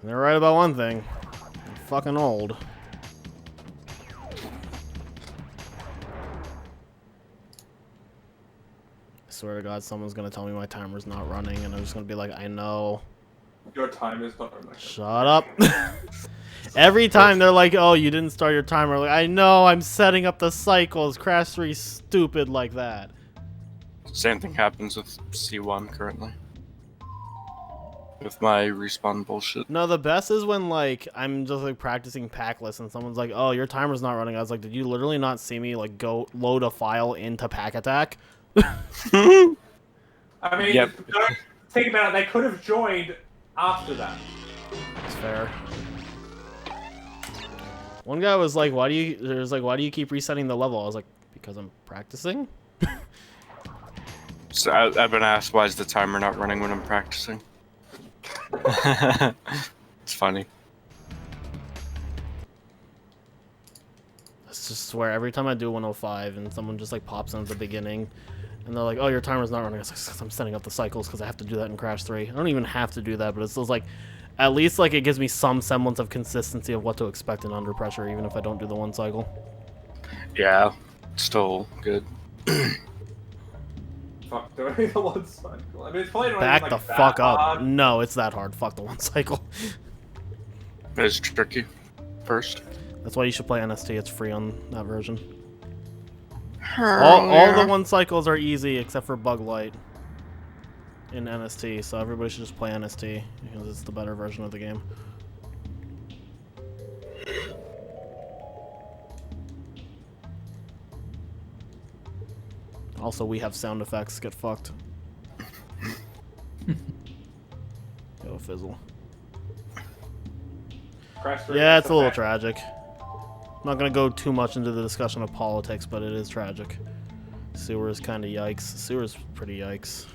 They're right about one thing. I'm fucking old. I swear to God, someone's gonna tell me my timer's not running, and I'm just gonna be like, I know. Your time is not running. Shut up. Every time they're like, oh, you didn't start your timer. Like, I know, I'm setting up the cycles. Crash 3's stupid like that. Same thing happens with C1 currently. With my respawn bullshit. No, the best is when, like, I'm just, like, practicing packlist and someone's like, oh, your timer's not running. I was like, did you literally not see me, like, go load a file into pack attack? I mean, Yep. don't think about it. They could have joined after that. That's fair. One guy was like, why do you keep resetting the level? I was like, because I'm practicing? So I've been asked, why is the timer not running when I'm practicing? It's funny. I just swear, every time I do 105 and someone just like pops in at the beginning and they're like, oh, your timer's not running. I was like, I'm setting up the cycles because I have to do that in Crash 3. I don't even have to do that, but it's still like, at least like it gives me some semblance of consistency of what to expect in Under Pressure, even if I don't do the one cycle. Yeah, still good. Fuck, doing the one cycle. I mean, it's probably not Back even, the like, that fuck up. hard. No, it's that hard. Fuck the one cycle. It's tricky. First. That's why you should play NST. It's free on that version. All the one cycles are easy except for Bug Light in NST, so everybody should just play NST because it's the better version of the game. Also, we have sound effects. Get fucked. Yo, fizzle. Crash 3 Yeah, is it's a the little best. tragic. I'm not gonna go too much into the discussion of politics, but it is tragic. Sewer is kind of yikes. Sewer's pretty yikes.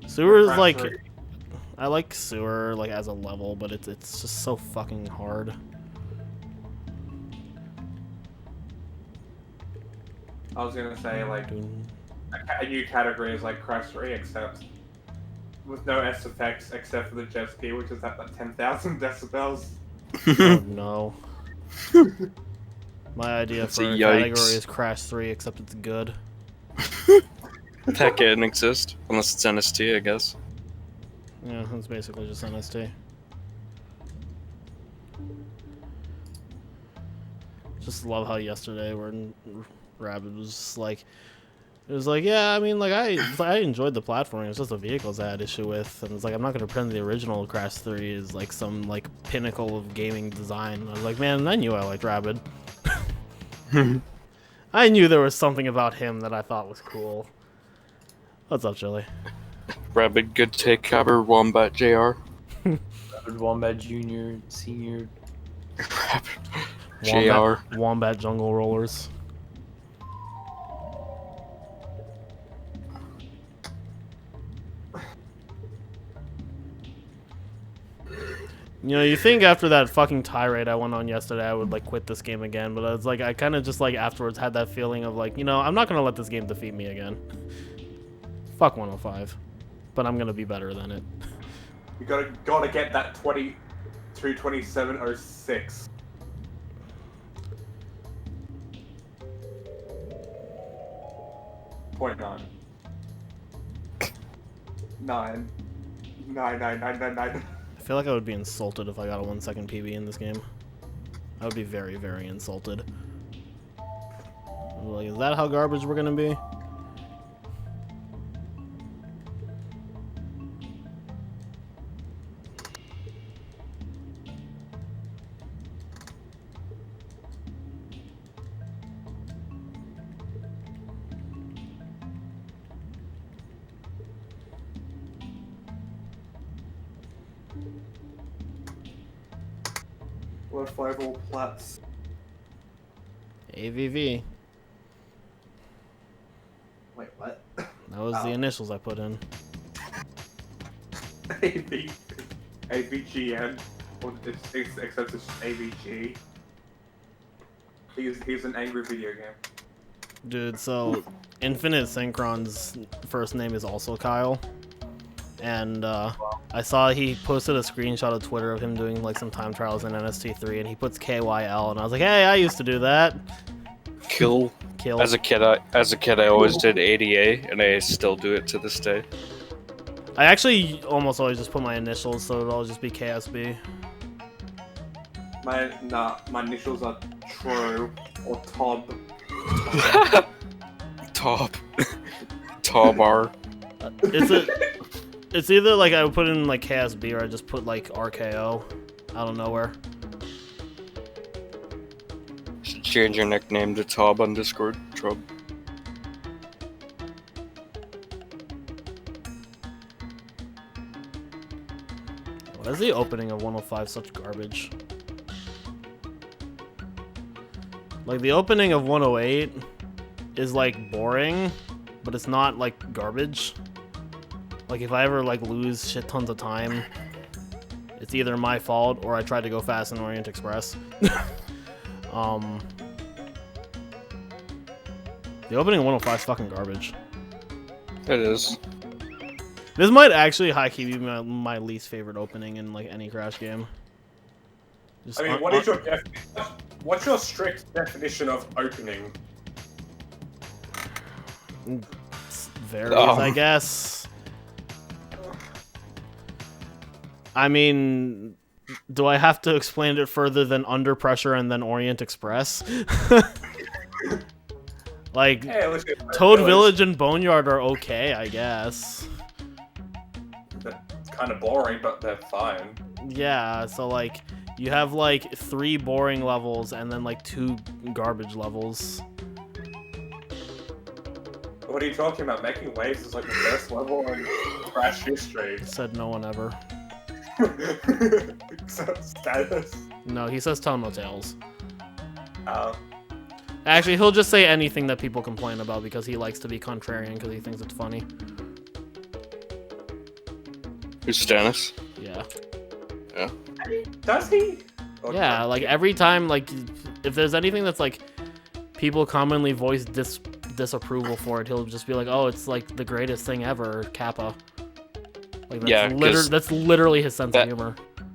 Sewer is Crash like, 3. I like Sewer like as a level, but it's just so fucking hard. I was gonna say, like, a new category is like Crash 3, except with no S effects except for the jet ski, which is at like 10,000 decibels. Oh no. My idea That's for a a yikes. category is Crash 3, except it's good. That can't exist unless it's NST, I guess. Yeah, it's basically just NST. Just love how yesterday when Rabbit was just like, it was like, yeah, I mean, like I enjoyed the platforming. It's just the vehicles I had issue with, and it's like I'm not gonna pretend the original Crash 3 is like some like pinnacle of gaming design. I was like, man, I knew I liked Rabbit. I knew there was something about him that I thought was cool. What's up, Chili? Rabbit, good take, Cobber, Wombat, JR. Wombat Junior, Senior. JR. Wombat Jungle Rollers. You know, you think after that fucking tirade I went on yesterday, I would like quit this game again, but it's like I kind of just like afterwards had that feeling of like, you know, I'm not gonna let this game defeat me again. Fuck 105, but I'm gonna be better than it. You gotta get that 2706. .9. 9. I feel like I would be insulted if I got a 1 second PB in this game. I would be very, very insulted. Like, is that how garbage we're gonna be? What 5 all plats? AVV. Wait, what? That was the Oh. initials I put in. AVGN. Or except it's AVG. He's an angry video game. Dude, so Infinite Synchron's first name is also Kyle. And I saw he posted a screenshot of Twitter of him doing like some time trials in NST3, and he puts KYL, and I was like, hey, I used to do that. Kill. Kill. As a kid, I always did ADA, and I still do it to this day. I actually almost always just put my initials, so it'll all just be KSB. My initials are Tro or Tob. Top. Tobar. It's either like I would put in like KSB or I just put like RKO out of nowhere. Should change your nickname to Tob on Discord. Trob. Why is the opening of 105 such garbage? Like the opening of 108 is like boring, but it's not like garbage. Like if I ever like lose shit tons of time, it's either my fault or I tried to go fast in Orient Express. The opening of 105 is fucking garbage. It is. This might actually high-key be my least favorite opening in like any Crash game. Just I mean, what's your strict definition of opening? Varies, I guess. I mean, do I have to explain it further than Under Pressure and then Orient Express? Like, Hey, Toad Village and Boneyard are okay, I guess. They're kind of boring, but they're fine. Yeah, so like, you have like 3 boring levels and then like 2 garbage levels. What are you talking about? Making Waves is like the best level in Crash history. Said no one ever. Status. No, he says tell no tales. Oh. Actually, he'll just say anything that people complain about because he likes to be contrarian because he thinks it's funny. Who's Stannis? Yeah. Yeah. Does he? Yeah, like every time, like, if there's anything that's like people commonly voice disapproval for it, he'll just be like, oh, it's like the greatest thing ever, Kappa. Like, that's literally his sense of humor.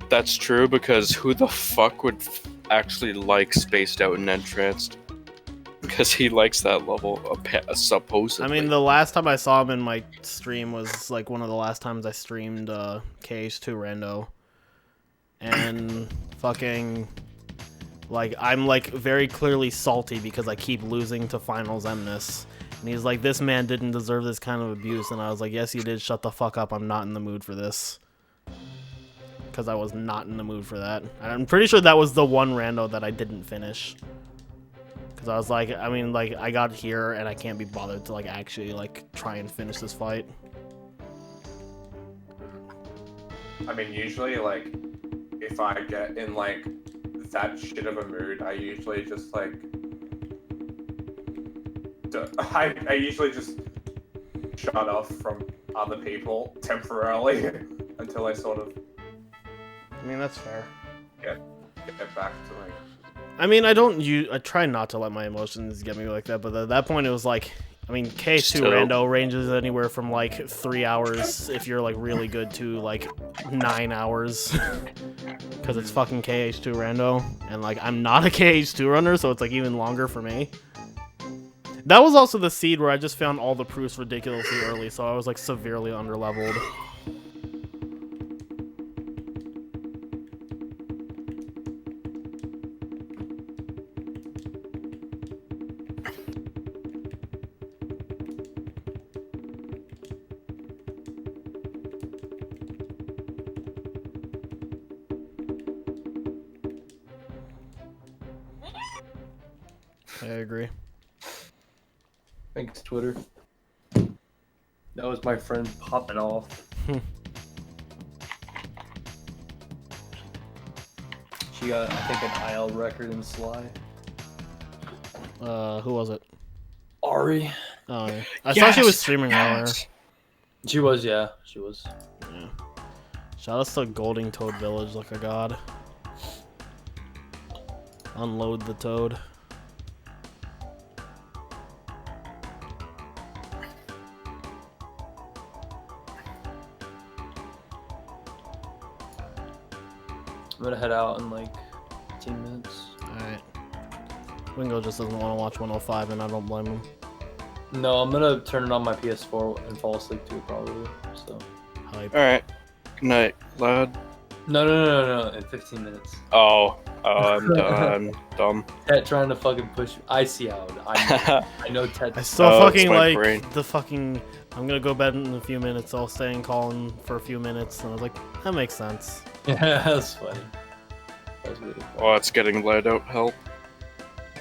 That's true, because who the fuck would actually like Spaced Out and Entranced? Because he likes that level, supposedly. I mean, the last time I saw him in my stream was like one of the last times I streamed KH2 Rando. And fucking, like, I'm like very clearly salty because I keep losing to Finals Emnus. And he's like, this man didn't deserve this kind of abuse. And I was like, yes, you did. Shut the fuck up. I'm not in the mood for this. Because I was not in the mood for that. And I'm pretty sure that was the one rando that I didn't finish. Because I was like, I mean, like, I got here and I can't be bothered to, like, actually, like, try and finish this fight. I mean, usually, like, if I get in, like, that shit of a mood, I usually just, like... I usually just shut off from other people temporarily until I sort of... I mean, that's fair. Get back to, like... I mean, I try not to let my emotions get me like that, but at that point it was like, I mean, KH2 Rando ranges anywhere from like 3 hours if you're like really good to like 9 hours. Because it's fucking KH2 Rando, and like I'm not a KH2 runner, so it's like even longer for me. That was also the seed where I just found all the proofs ridiculously early, so I was like severely underleveled. I agree. Thanks, Twitter. That was my friend popping off. She got, I think, an IL record in Sly. Who was it? Ari. Oh, yeah. I saw she was streaming earlier. She was, yeah. She was. Yeah. Shout out to Golding Toad Village like a god. Unload the toad. I'm gonna head out in like 15 minutes. Alright. Wingo just doesn't want to watch 105, and I don't blame him. No, I'm gonna turn it on my PS4 and fall asleep too, probably. So. Hype. Alright. Good night, lad. No, in 15 minutes. Oh, I'm done. Dumb. Ted trying to fucking push. I see how. I know Ted. I still Oh, it's fucking my like brain. the fucking. I'm gonna go bed in a few minutes. I'll stay and call in for a few minutes, and I was like, that makes sense. Yeah, that's funny. That was really funny. Oh, it's getting light out. Help.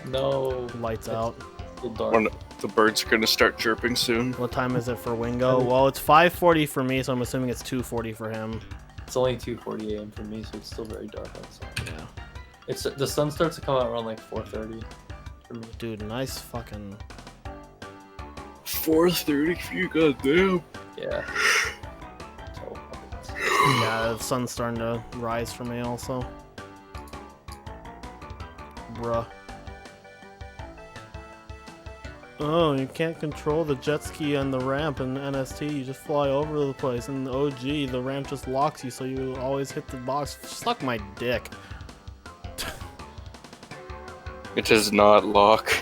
No. Lights It's out. still dark. When the birds are gonna start chirping soon. What time is it for Wingo? Well, it's 5:40 for me, so I'm assuming it's 2:40 for him. It's only 2:40 a.m. for me, so it's still very dark outside. Yeah. It's the sun starts to come out around like 4:30 for me. Dude, nice fucking. 4:30 for you, goddamn. Yeah. So, Yeah, the sun's starting to rise for me also. Bruh. Oh, you can't control the jet ski and the ramp in NST. You just fly over the place. In the OG, the ramp just locks you, so you always hit the box. Suck my dick. It does not lock.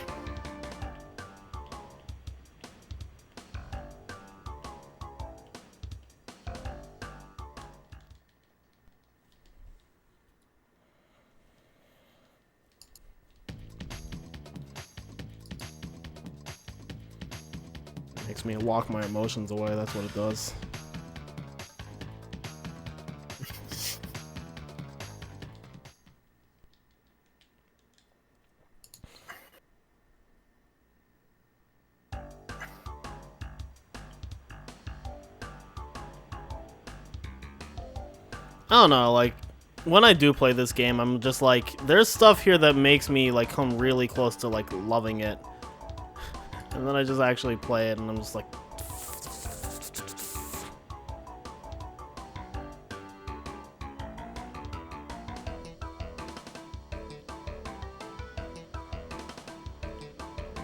Makes me walk my emotions away. That's what it does. I don't know, like, when I do play this game, I'm just like, there's stuff here that makes me, like, come really close to, like, loving it. And then I just actually play it, and I'm just like...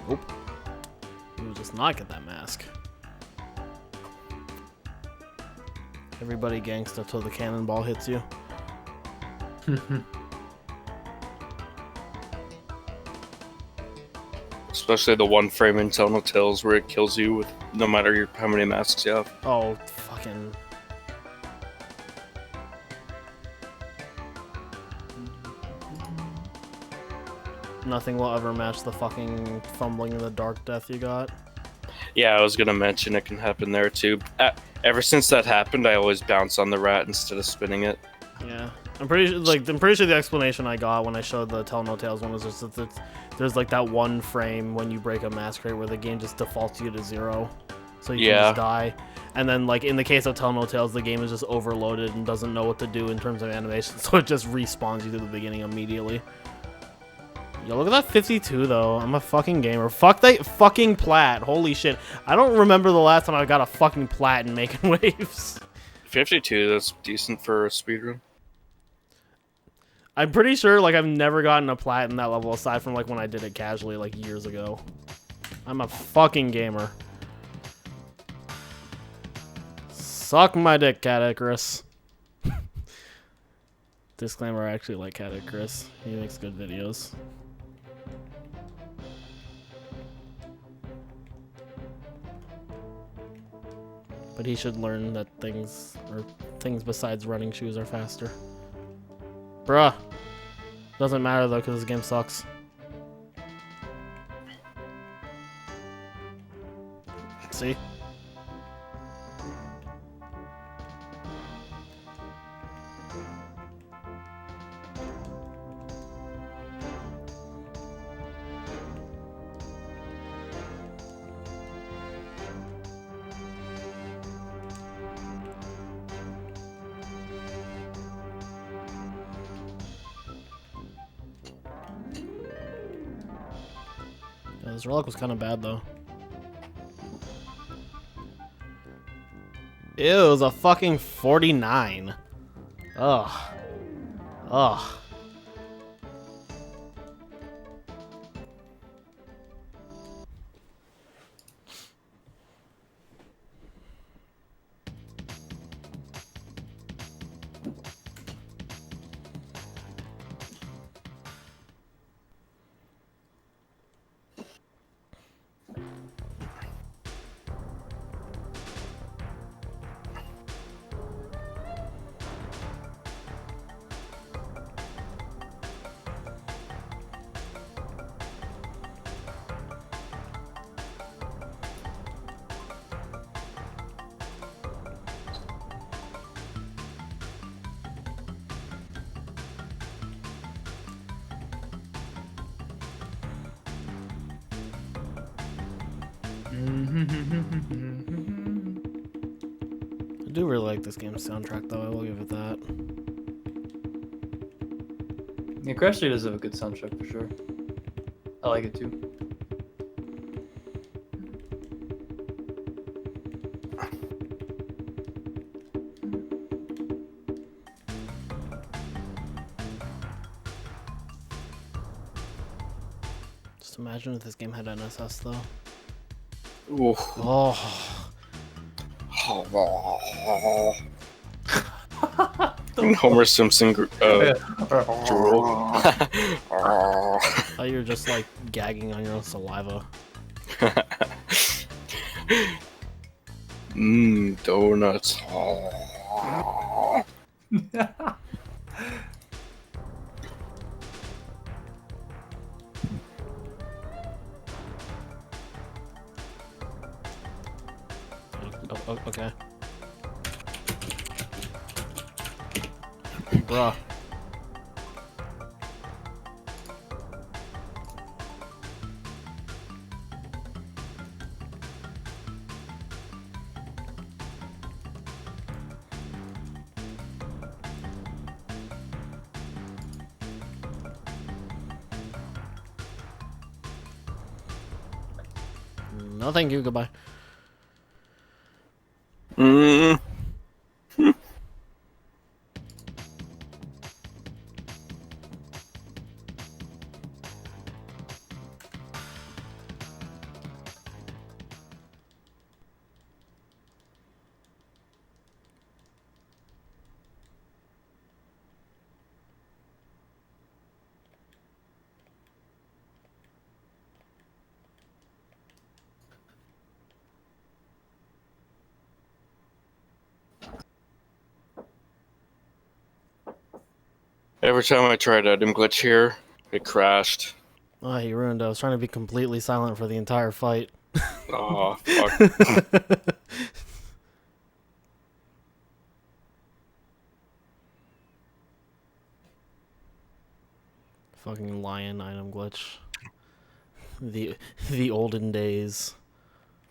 Nope. You just not get that mask. Everybody gangsta till the cannonball hits you. Especially the one frame in Tonal Tales where it kills you with no matter how many masks you have. Oh, fucking... Nothing will ever match the fucking fumbling in the dark death you got. Yeah, I was gonna mention it can happen there too. Ever since that happened, I always bounce on the rat instead of spinning it. Yeah, I'm pretty sure the explanation I got when I showed the Tell No Tales one was just that there's like that one frame when you break a mask crate where the game just defaults you to 0, so you can just die. And then like in the case of Tell No Tales, the game is just overloaded and doesn't know what to do in terms of animation, so it just respawns you to the beginning immediately. Yo, look at that 52 though. I'm a fucking gamer. Fuck that fucking plat. Holy shit. I don't remember the last time I got a fucking plat in making waves. 52, that's decent for a speedrun. I'm pretty sure like I've never gotten a plat in that level aside from like when I did it casually like years ago. I'm a fucking gamer. Suck my dick, Catacris. Disclaimer, I actually like Catacris. He makes good videos. But he should learn that things besides running shoes are faster. Bruh. Doesn't matter though, because this game sucks. See? Yeah, this relic was kind of bad though. Ew, it was a fucking 49. Ugh. Ugh. I do really like this game's soundtrack, though. I will give it that. Yeah, Crash 3 does have a good soundtrack for sure. I like it too. Just imagine if this game had NSS, though. Oof. Oh. Homer Simpson drool. I thought you were just like gagging on your own saliva. Donuts. Okay. Bruh. No, thank you. Goodbye. Every time I tried item glitch here, it crashed. Oh, you ruined it. I was trying to be completely silent for the entire fight. Oh, fuck. Fucking lion item glitch. The olden days.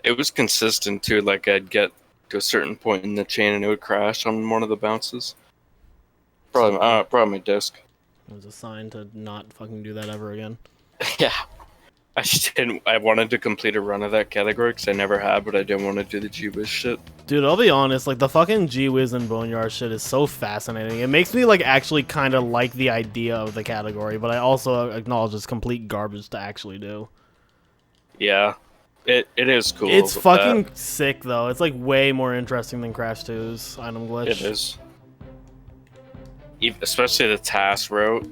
It was consistent too, like I'd get to a certain point in the chain and it would crash on one of the bounces. Probably my disc. It was a sign to not fucking do that ever again. Yeah. I just didn't. I wanted to complete a run of that category because I never had, but I didn't want to do the G-Wiz shit. Dude, I'll be honest, like the fucking G-Wiz and Boneyard shit is so fascinating. It makes me like actually kind of like the idea of the category, but I also acknowledge it's complete garbage to actually do. Yeah, it is cool. It's fucking sick though. It's like way more interesting than Crash 2's item glitch. It is. Especially the task route.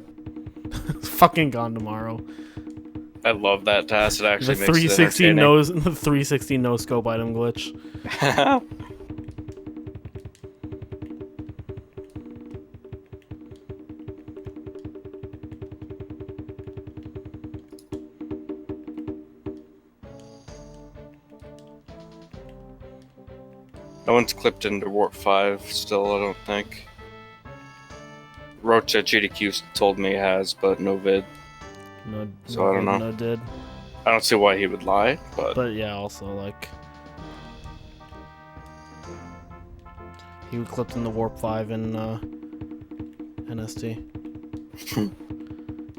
It's fucking gone tomorrow. I love that task. It actually The makes 360 it no, the 360 no scope item glitch. No one's clipped into Warp 5 still, I don't think. Roach at GDQ told me he has, but no vid. No, So no I don't vid, know. No did. I don't see why he would lie, but yeah, also like he clipped in the Warp 5 in NST.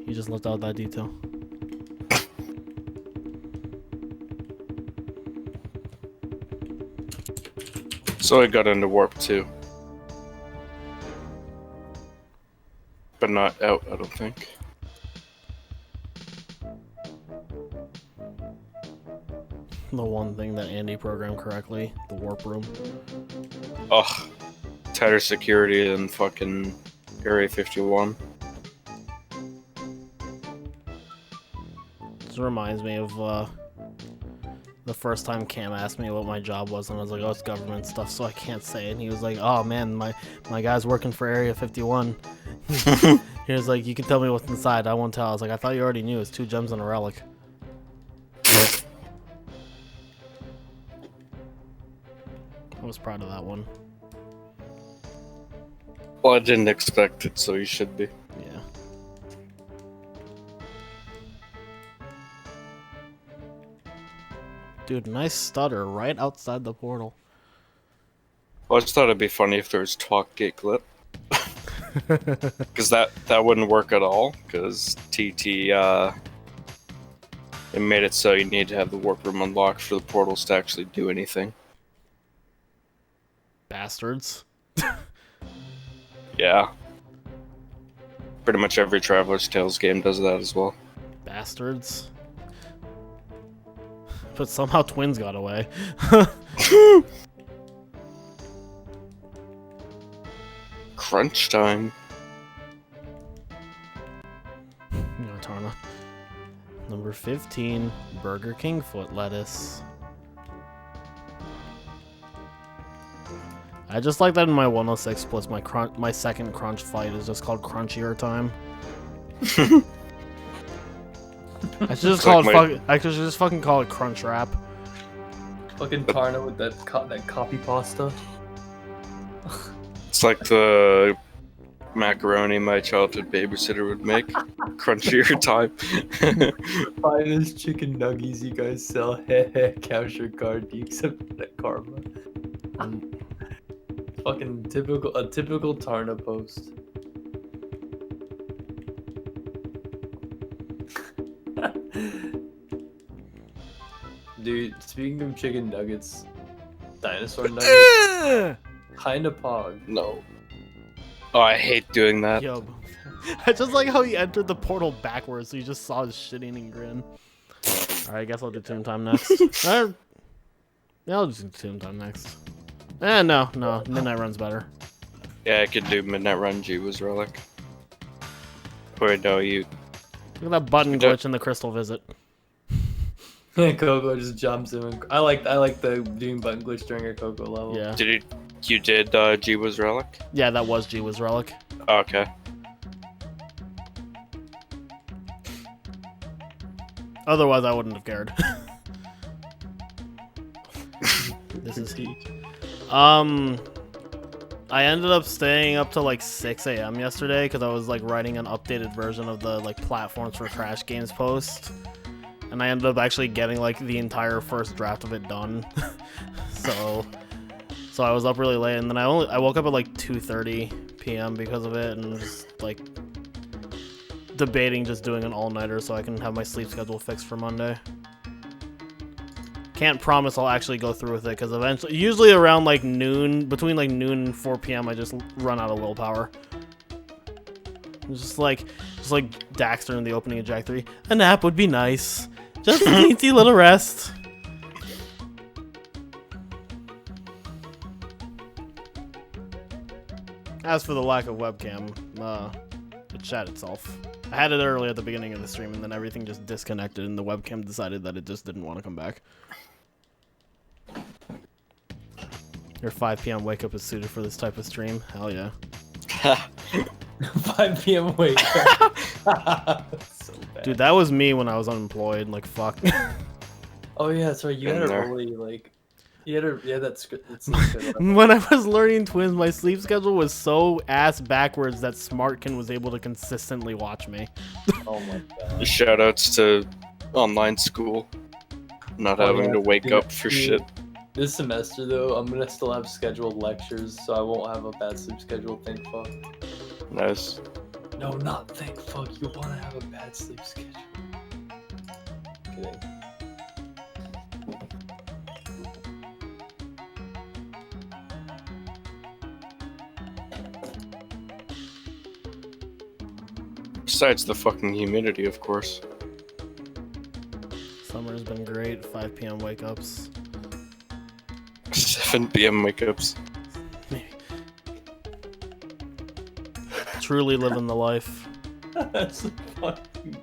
He just left out that detail. so I got into Warp 2. But not out, I don't think. The one thing that Andy programmed correctly, the warp room. Ugh. Tighter security than fucking Area 51. This reminds me of the first time Cam asked me what my job was, and I was like, oh, it's government stuff, so I can't say it. And he was like, oh man, my guy's working for Area 51. He was like, you can tell me what's inside, I won't tell. I was like, I thought you already knew. It's 2 gems and a relic. I was proud of that one. Well, I didn't expect it, so you should be. Yeah. Dude, nice stutter right outside the portal. Well, I just thought it'd be funny if there was talk gate glitch. Because that wouldn't work at all, because TT, it made it so you need to have the warp room unlocked for the portals to actually do anything. Bastards. Yeah. Pretty much every Traveler's Tales game does that as well. Bastards. But somehow twins got away. Crunch time. No, Tarna. Number 15, Burger King foot lettuce. I just like that in my 106 splits, my second crunch fight is just called Crunchier Time. I should just call it I should just fucking call it Crunch Wrap. Fucking Tarna with that copy pasta. It's like the macaroni my childhood babysitter would make. Crunchier time. Finest chicken nuggies you guys sell. Capture card. Do you accept that karma? Fucking typical Tarna post. Dude, speaking of chicken nuggets, dinosaur nuggets, kinda pog. No. Oh, I hate doing that. Yo, I just like how he entered the portal backwards, so you just saw his shit-eating grin. Alright, I guess I'll do Tomb Time next. Yeah, I'll just do Tomb Time next. No, Midnight Run's better. Yeah, I could do Midnight Run Jiwa's Relic. Wait, no, you... Look at that button glitch in the Crystal Visit. Coco just jumps in. I like the doing button glitch during a Coco level. Yeah. You did Jiwa's Relic? Yeah, that was Jiwa's Relic. Okay. Otherwise, I wouldn't have cared. This is heat. I ended up staying up to like 6 a.m. yesterday because I was like writing an updated version of the like platforms for Crash Games post, and I ended up actually getting like the entire first draft of it done. so I was up really late, and then I woke up at like 2:30 p.m. because of it, and just like debating just doing an all-nighter so I can have my sleep schedule fixed for Monday. Can't promise I'll actually go through with it because eventually, usually around like noon, between like noon and 4 p.m. I just run out of willpower. Just like Daxter in the opening of Jack 3. A nap would be nice. Just a teensy little rest. As for the lack of webcam, it shot itself. I had it early at the beginning of the stream, and then everything just disconnected, and the webcam decided that it just didn't want to come back. Your 5 p.m. wake up is suited for this type of stream? Hell yeah. 5 p.m. wake up. So bad. Dude, that was me when I was unemployed, like fuck. Oh yeah, sorry, you had a really like... You had that script. When I was learning twins, my sleep schedule was so ass backwards that Smartkin was able to consistently watch me. Oh my god. Shoutouts to online school. Not having to wake up for shit. This semester though, I'm gonna still have scheduled lectures, so I won't have a bad sleep schedule, thank fuck. Nice. No, not thank fuck, you wanna have a bad sleep schedule. Kidding. Besides the fucking humidity, of course. Summer's been great. 5 p.m. wake ups. 7 p.m. wake ups. Truly living the life. That's so fucking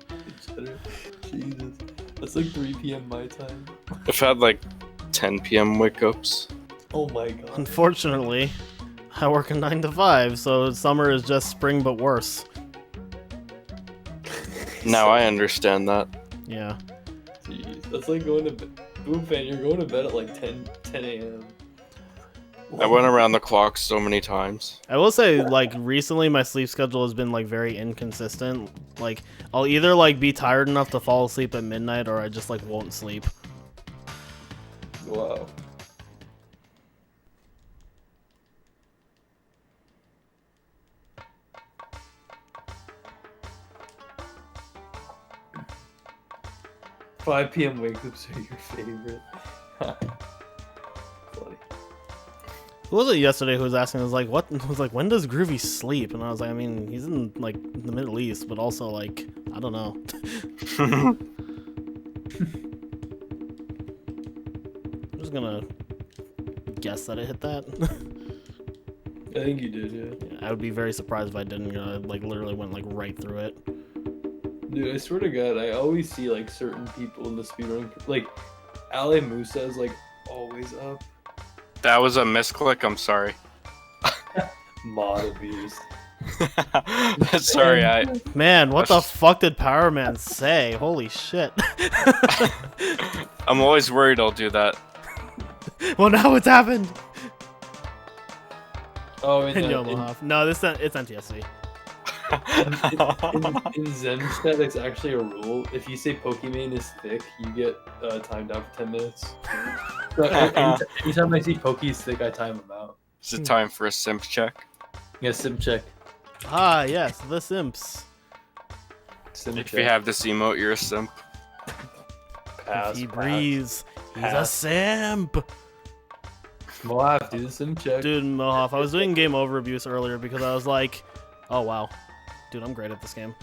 degenerate. Jesus. That's like 3 p.m. my time. I've had like 10 p.m. wake ups. Oh my god. Unfortunately, I work a 9 to 5, so summer is just spring but worse. Now I understand that. Yeah. Jeez, that's like going to bed. Boom fan, you're going to bed at like 10 a.m. I went around the clock so many times. I will say, like, recently my sleep schedule has been, like, very inconsistent. Like, I'll either, like, be tired enough to fall asleep at midnight, or I just, like, won't sleep. Wow. "5 p.m. wake ups are your favorite." Funny. Who was it yesterday who was asking? Was like, what? Was like, when does Groovy sleep? And I was like, I mean, he's in like the Middle East, but also like, I don't know. I'm just gonna guess that it hit that. I think you did, yeah. I would be very surprised if I didn't. Like literally went like right through it. Dude, I swear to God, I always see like certain people in the speedrun, like Ale Musa is like always up. That was a misclick. I'm sorry. Mod abuse. Sorry, I. Man, what the fuck did Power Man say? Holy shit. I'm always worried I'll do that. Well, now it's happened. Oh, In Yomohaf. No, it's NTSC. in Zemsted, it's actually a rule. If you say Pokemon is thick, you get timed out for 10 minutes. So anytime I see Poke is thick, I time him out. Is it time for a simp check? Yeah, sim check. Ah, yes, the simps. Sim If check. you have this emote, you're a simp. Pass, If he pass. breathes, he's a Pass. simp. Mohaf, do the sim check. Dude, Mohaf, I was doing game over abuse earlier because I was like, oh wow. Dude, I'm great at this game.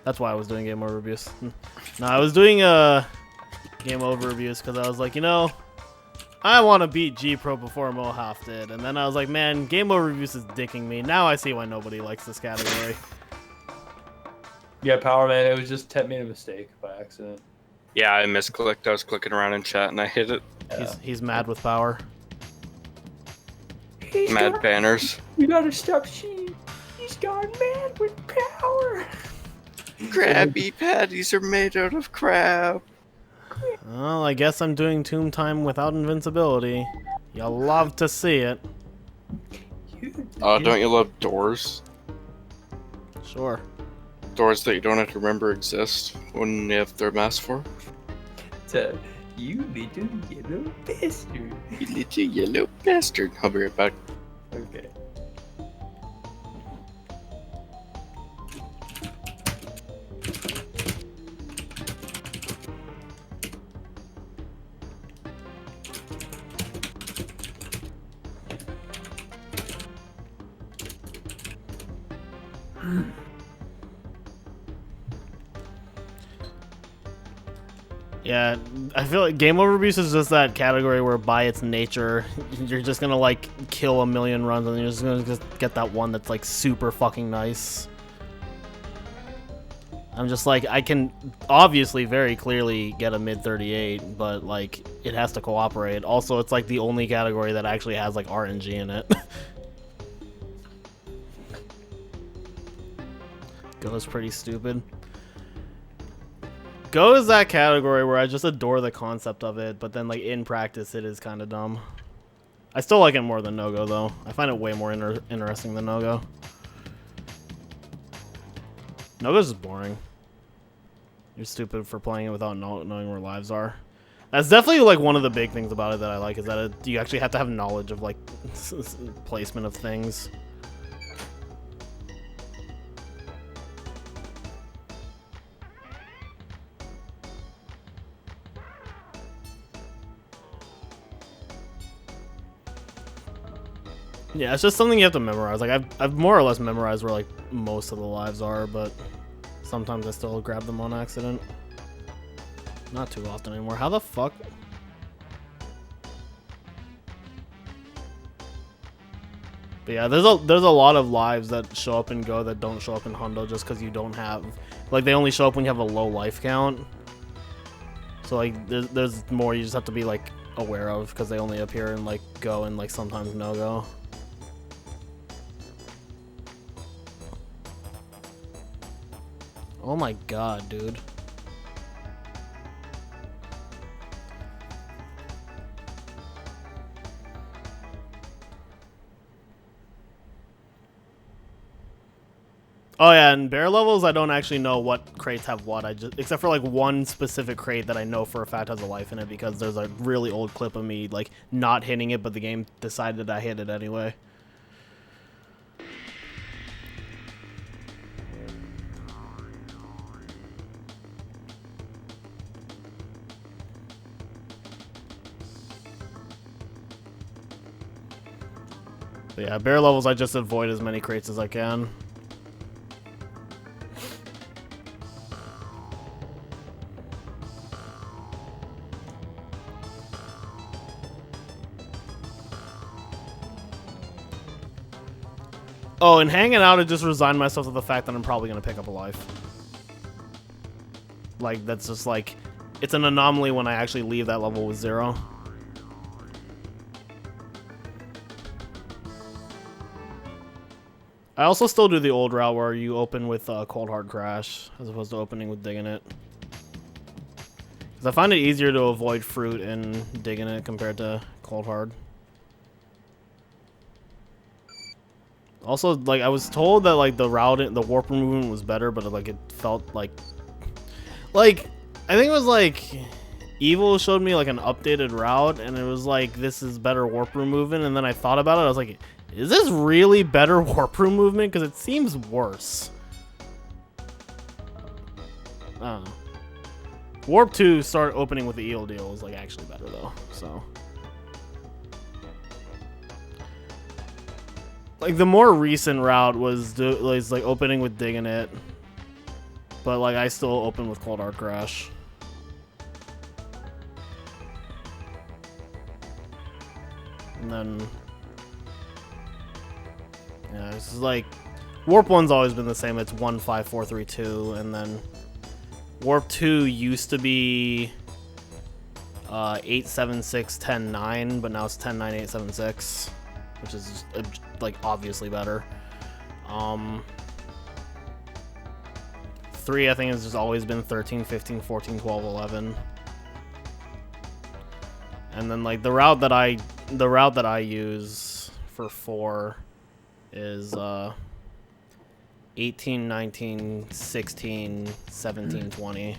That's why I was doing game over abuse. No, I was doing game over abuse because I was like, you know, I want to beat G-Pro before Mohaf did. And then I was like, man, game over abuse is dicking me. Now I see why nobody likes this category. Yeah, Power Man, it was just Tet made a mistake by accident. Yeah, I misclicked. I was clicking around in chat and I hit it. Yeah. He's mad with power. Mad banners. We gotta stop Sheen. He's gone mad with power. Krabby Patties are made out of crab. Well, I guess I'm doing Tomb Time without invincibility. You'll love to see it. Oh, don't you love doors? Sure. Doors that you don't have to remember exist when you have their mask for? Tet, you little yellow bastard. You little yellow bastard. I'll be right back. Okay. Yeah, I feel like game over abuse is just that category where by its nature, you're just gonna like kill a million runs and you're just gonna get that one that's like super fucking nice. I'm just like, I can obviously very clearly get a mid 38, but like it has to cooperate. Also, it's like the only category that actually has like RNG in it. Go is pretty stupid. Go is that category where I just adore the concept of it, but then like in practice it is kind of dumb. I still like it more than no-go though. I find it way more interesting than no-go. No-go's just boring. You're stupid for playing it without knowing where lives are. That's definitely like one of the big things about it that I like, is that you actually have to have knowledge of like placement of things. Yeah, it's just something you have to memorize. Like I've more or less memorized where like most of the lives are, but sometimes I still grab them on accident. Not too often anymore. How the fuck? But yeah, there's a lot of lives that show up in Go that don't show up in Hundo just because you don't have, like, they only show up when you have a low life count. So like there's more you just have to be like aware of because they only appear in like Go and like sometimes no Go. Oh my god, dude. Oh yeah, in bear levels, I don't actually know what crates have what. I just, except for like one specific crate that I know for a fact has a life in it because there's a really old clip of me like not hitting it, but the game decided I hit it anyway. But yeah, bear levels, I just avoid as many crates as I can. Oh, and hanging out, I just resigned myself to the fact that I'm probably going to pick up a life. Like, that's just like, it's an anomaly when I actually leave that level with 0. I also still do the old route where you open with Cold Hard Crash, as opposed to opening with Digging It. Because I find it easier to avoid fruit in Digging It compared to Cold Hard. Also, like, I was told that, like, the warp movement was better, but, like, it felt like... Like, I think it was, like... Evil showed me, like, an updated route, and it was like, this is better warp room movement, and then I thought about it, I was like, is this really better warp room movement? Because it seems worse. I don't know. Warp 2 start opening with the eel deal is, like, actually better, though, so... Like, the more recent route was like opening with Digging It, but like I still open with Cold Hard Crash. And then, yeah, this is like Warp 1's always been the same. It's 1 5 4 3 2, and then Warp 2 used to be 8 7 6 10 9, but now it's 10 9 8 7 6. Which is, like, obviously better. 3, I think, has just always been 13, 15, 14, 12, 11. And then, like, the route that I use for 4 is 18, 19, 16, 17, 20.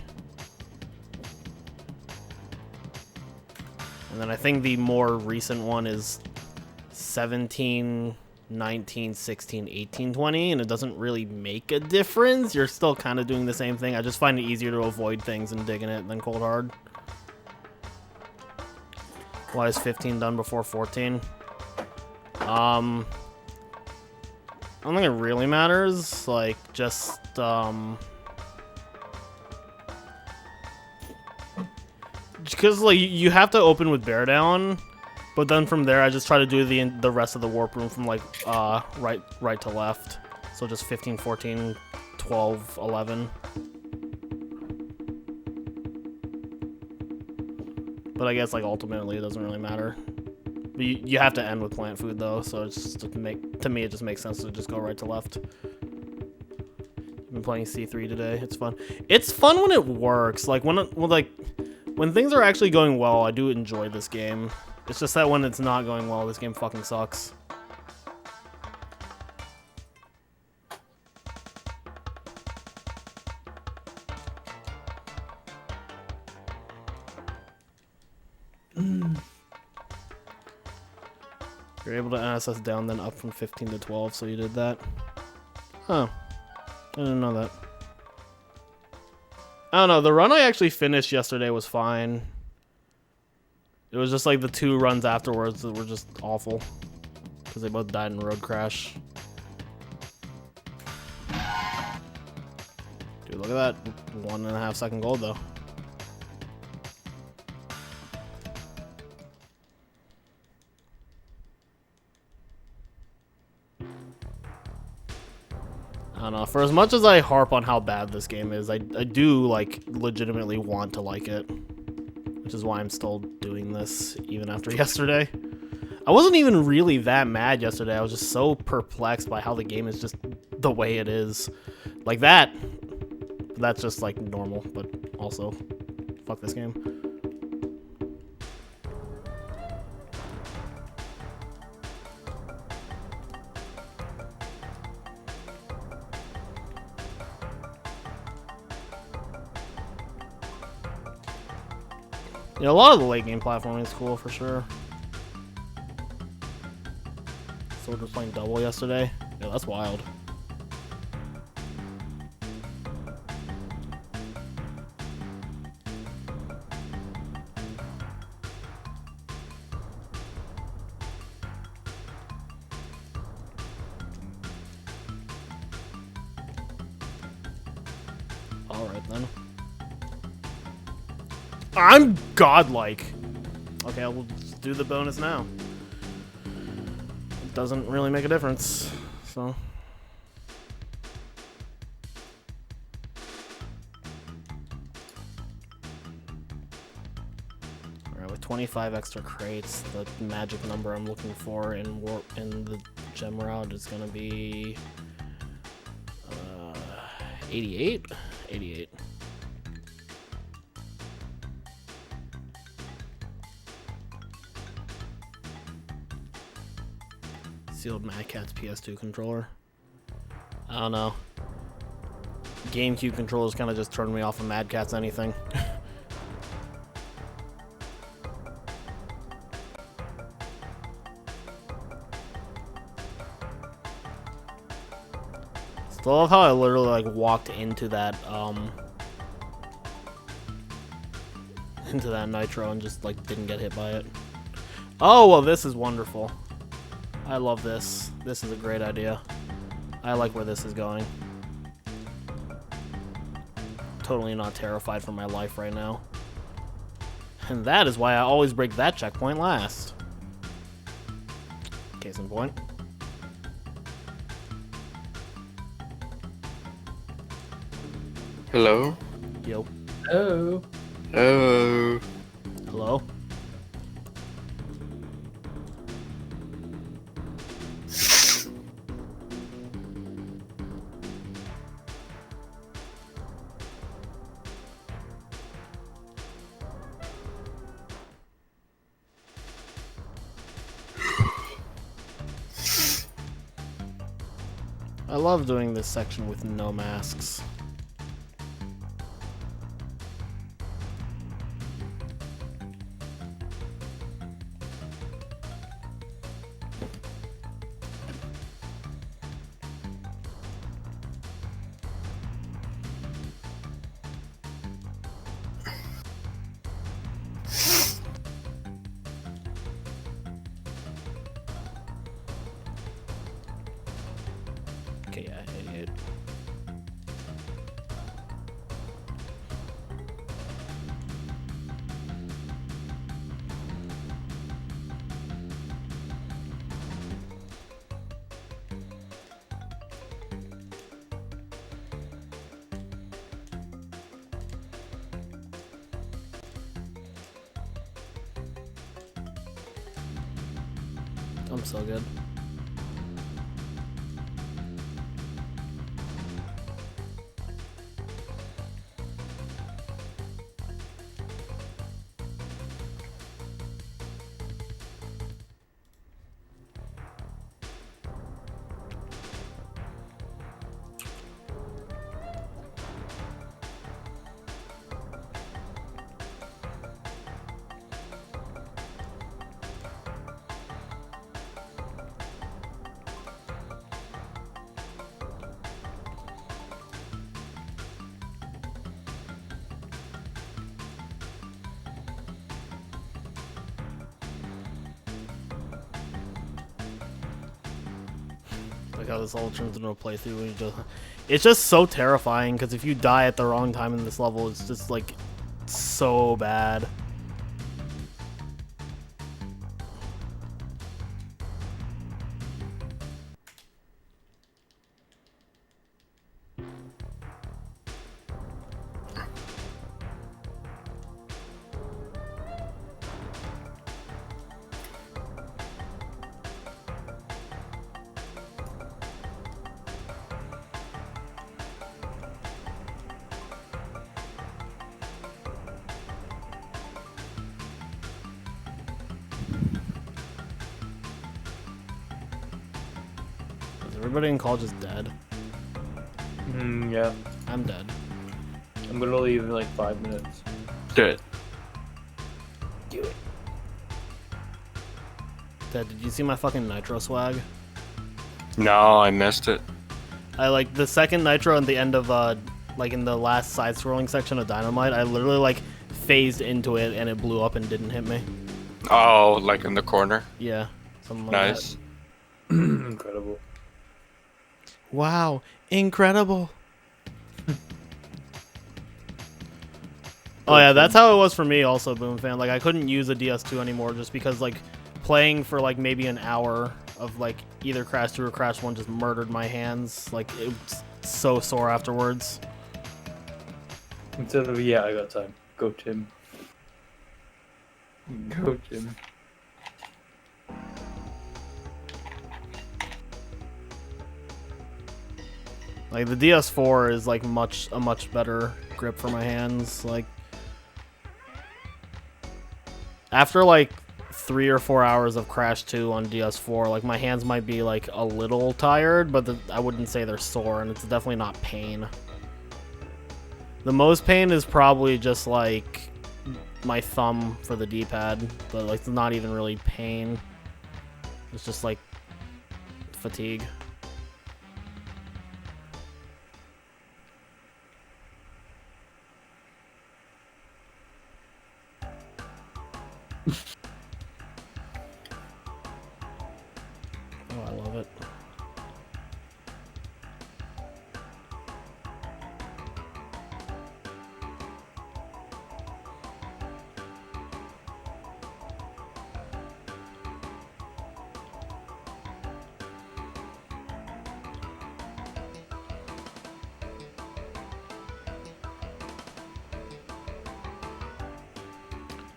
And then I think the more recent one is 17, 19, 16, 18, 20, and it doesn't really make a difference. You're still kind of doing the same thing. I just find it easier to avoid things and Digging It than Cold Hard. Why is 15 done before 14? I don't think it really matters. Like, just, because, like, you have to open with Bear Down. But then from there, I just try to do the rest of the warp room from, like, right to left. So just 15, 14, 12, 11. But I guess, like, ultimately, it doesn't really matter. But you have to end with plant food, though, so it's just to me, it just makes sense to just go right to left. I've been playing C3 today. It's fun. It's fun when it works. Like, when things are actually going well, I do enjoy this game. It's just that when it's not going well, this game fucking sucks. You're able to NSS down, then up from 15 to 12, so you did that. Huh. I didn't know that. I don't know, the run I actually finished yesterday was fine. It was just like the 2 runs afterwards that were just awful. Because they both died in a road crash. Dude, look at that 1.5 second gold though. I don't know, for as much as I harp on how bad this game is, I do, like, legitimately want to like it. Which is why I'm still doing this, even after yesterday. I wasn't even really that mad yesterday. I was just so perplexed by how the game is just the way it is. Like that. That's just, like, normal, but also, fuck this game. Yeah, a lot of the late game platforming is cool for sure. So we're just playing double yesterday. Yeah, that's wild. Alright then. I'm godlike. Okay, we'll just do the bonus now. It doesn't really make a difference, so. Alright, with 25 extra crates, the magic number I'm looking for in the gem route is gonna be 88? 88. Sealed Mad Cat's PS2 controller. I don't know. GameCube controllers kind of just turned me off of Mad Cat's anything. Still love how I literally like walked into that nitro and just like didn't get hit by it. Oh well, this is wonderful. I love this. This is a great idea. I like where this is going. Totally not terrified for my life right now. And that is why I always break that checkpoint last. Case in point. Hello? Yo. Oh. Oh. Hello? I love doing this section with no masks. Okay, yeah, idiot. I'm so good. Like how this all turns into a playthrough and you just... It's just so terrifying because if you die at the wrong time in this level, it's just like so bad. Is everybody in college is dead? Yeah. I'm dead. I'm gonna leave in like 5 minutes. Dead. Do it. Dad, did you see my fucking nitro swag? No, I missed it. I like the second nitro at the end of like in the last side scrolling section of Dynamite, I literally like phased into it and it blew up and didn't hit me. Oh, like in the corner. Yeah. Something like Nice. Incredible. that. Wow, incredible. Oh yeah, that's how it was for me also, Boom Fan. Like I couldn't use a DS2 anymore just because like playing for like maybe an hour of like either Crash 2 or Crash 1 just murdered my hands. Like it was so sore afterwards. Instead of, yeah, I got time. Go, Tim. Go, Tim. Like the DS4 is like a much better grip for my hands. Like after like 3 or 4 hours of Crash 2 on DS4, like my hands might be like a little tired, but I wouldn't say they're sore, and it's definitely not pain. The most pain is probably just like my thumb for the D-pad, but like it's not even really pain. It's just like fatigue. Oh, I love it.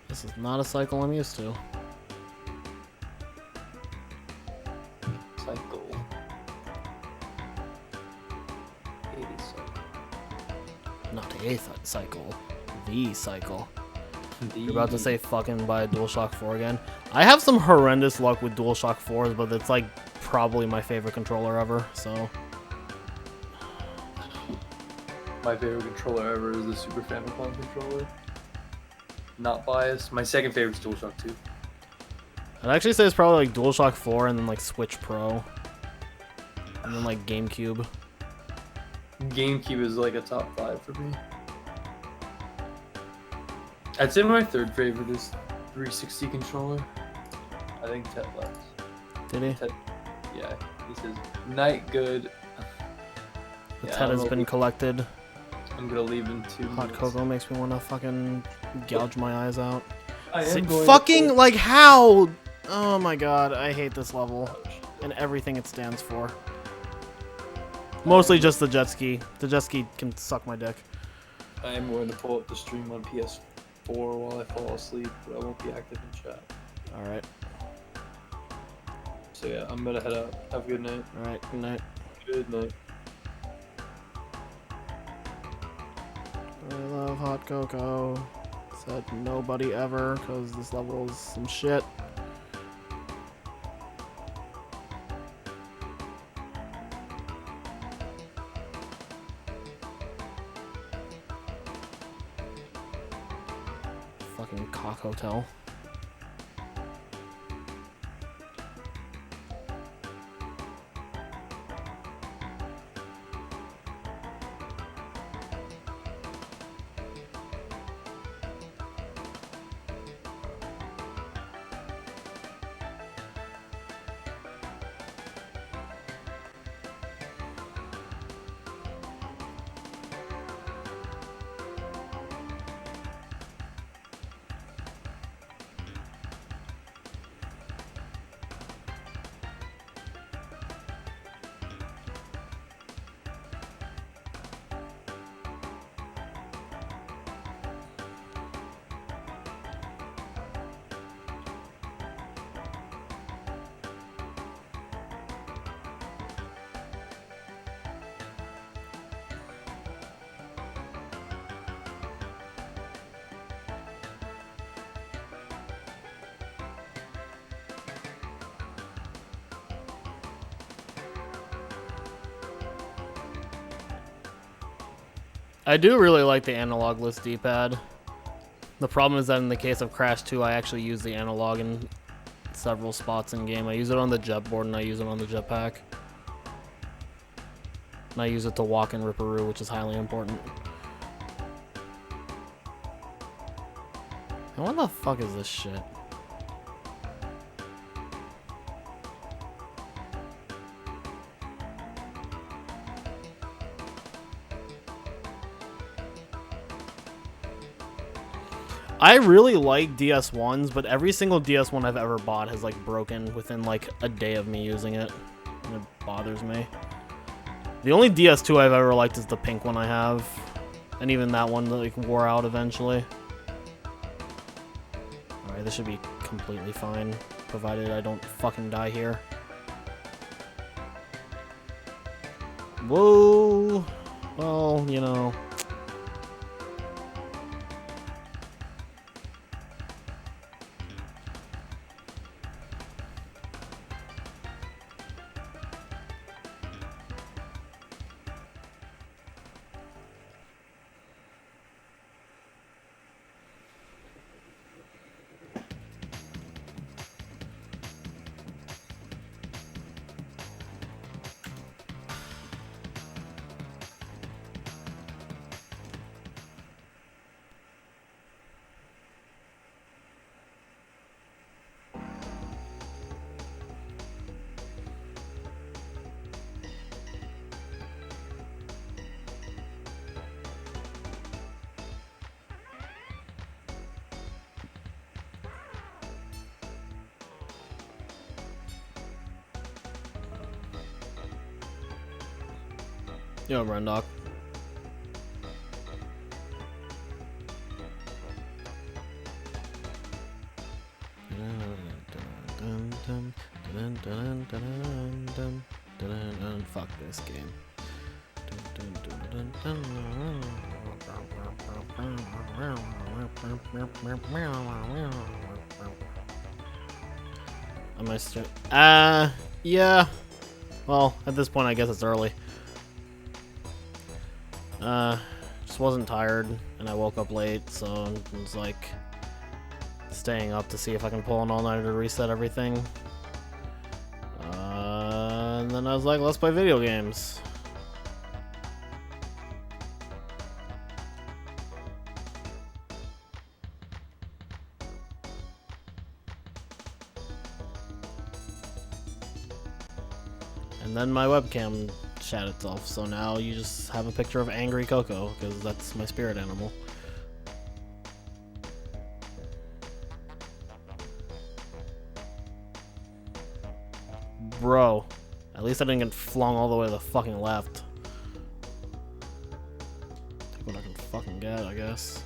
This is not a cycle I'm used to. Cycle. 80 cycle. Not a cycle. The cycle. You're about to say fucking buy a DualShock 4 again. I have some horrendous luck with DualShock 4s, but it's like probably my favorite controller ever, so. My favorite controller ever is the Super Famicom controller. Not biased. My second favorite is DualShock 2. I'd actually say it's probably like DualShock 4 and then like Switch Pro. And then like GameCube. GameCube is like a top 5 for me. I'd say my third favorite is 360 controller. I think Ted left. Did he? Ted, yeah, he says night good. The Yeah, TED has been collected. I'm gonna leave in 2 Hot minutes. cocoa makes me want to fucking gouge my eyes out. I See, am going fucking to like how? Oh my god, I hate this level and everything it stands for. Mostly just the jet ski. The jet ski can suck my dick. I am going to pull up the stream on PS4 while I fall asleep, but I won't be active in chat. All right, So yeah, I'm gonna head out. Have a good night. all right. Good night. Good night. I love hot cocoa. Said nobody ever, because this level is some shit. Fucking cock hotel. I do really like the analog-less D-pad. The problem is that in the case of Crash 2, I actually use the analog in several spots in game. I use it on the jet board and I use it on the jetpack. And I use it to walk in Ripperoo, which is highly important. And what the fuck is this shit? I really like DS1s, but every single DS1 I've ever bought has like broken within like a day of me using it. And it bothers me. The only DS2 I've ever liked is the pink one I have. And even that one like wore out eventually. Alright, this should be completely fine, provided I don't fucking die here. Whoa! Well, you know. Yo, Rendoc. Fuck this game. Am I still? Yeah. Well, at this point, I guess it's early. Just wasn't tired, and I woke up late, so I was like staying up to see if I can pull an all-nighter to reset everything. And then I was like, let's play video games. And then my webcam shat itself, so now you just have a picture of angry Coco, because that's my spirit animal. Bro, at least I didn't get flung all the way to the fucking left. Take what I can fucking get, I guess.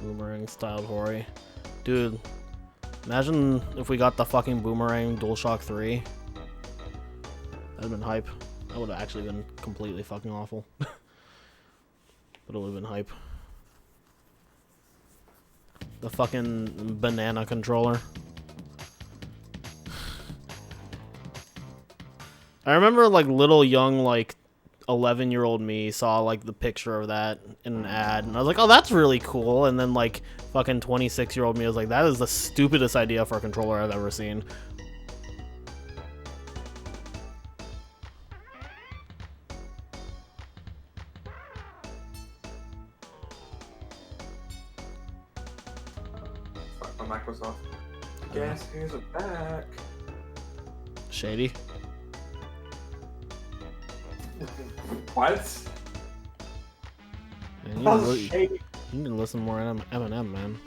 Boomerang styled Hori. Dude, imagine if we got the fucking Boomerang DualShock 3. That'd have been hype. That would have actually been completely fucking awful. But it would have been hype. The fucking banana controller. I remember like little young like 11-year-old me saw like the picture of that in an ad and I was like, oh, that's really cool. And then like fucking 26-year-old me was like, that is the stupidest idea for a controller I've ever seen. Fuck, my mic was off. Guess who's back? Shady. What? Man, That was shady. you need to listen more Eminem, man.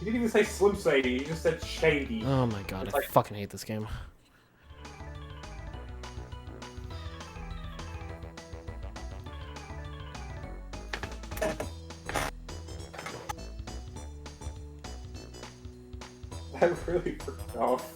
You didn't even say Slim Shady, you just said Shady. Oh my god, It's I like- fucking hate this game. That really freaked off.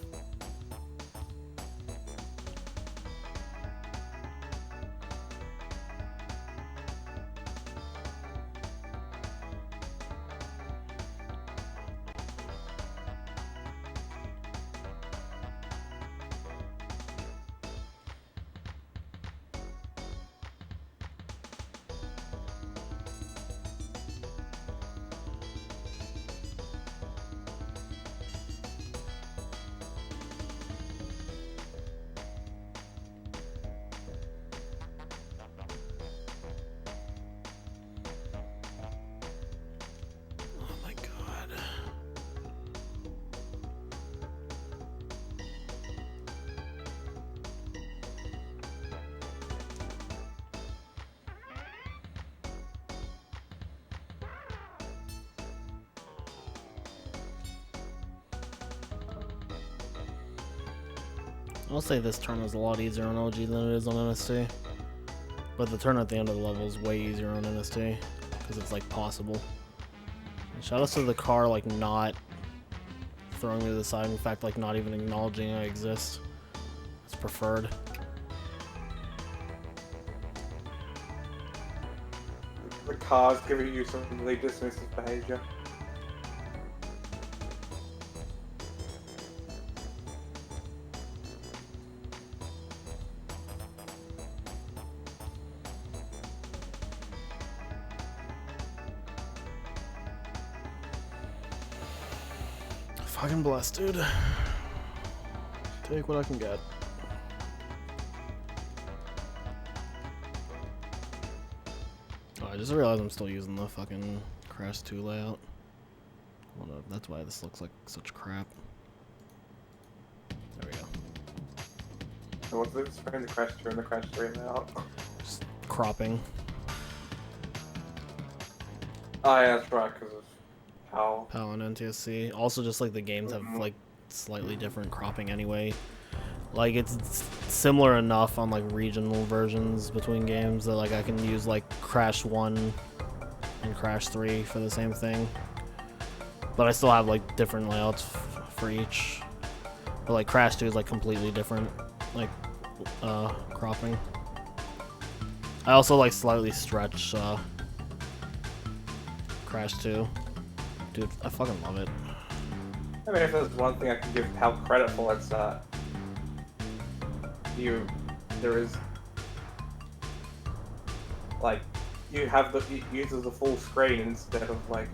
I'll say this turn is a lot easier on OG than it is on NST. But the turn at the end of the level is way easier on NST. Because it's like possible. And shout out to the car like not throwing me to the side. In fact, like not even acknowledging I exist. It's preferred. The car's giving you some really dismissive behavior. Fucking blessed, dude. Take what I can get. Oh, I just realized I'm still using the fucking Crash 2 layout. Hold up, that's why this looks like such crap. There we go. So what's the difference between the Crash 2 and the Crash 3 layout? Just cropping. Oh yeah, that's right, because of how... PAL and NTSC. Also, just like the games have like slightly different cropping anyway. Like it's similar enough on like regional versions between games that like I can use like Crash 1 and Crash 3 for the same thing. But I still have like different layouts for each. But like Crash 2 is like completely different, like cropping. I also like slightly stretch Crash 2. Dude, I fucking love it. I mean, if there's one thing I can give PAL credit for, it's that there is like you have the it uses the full screen instead of like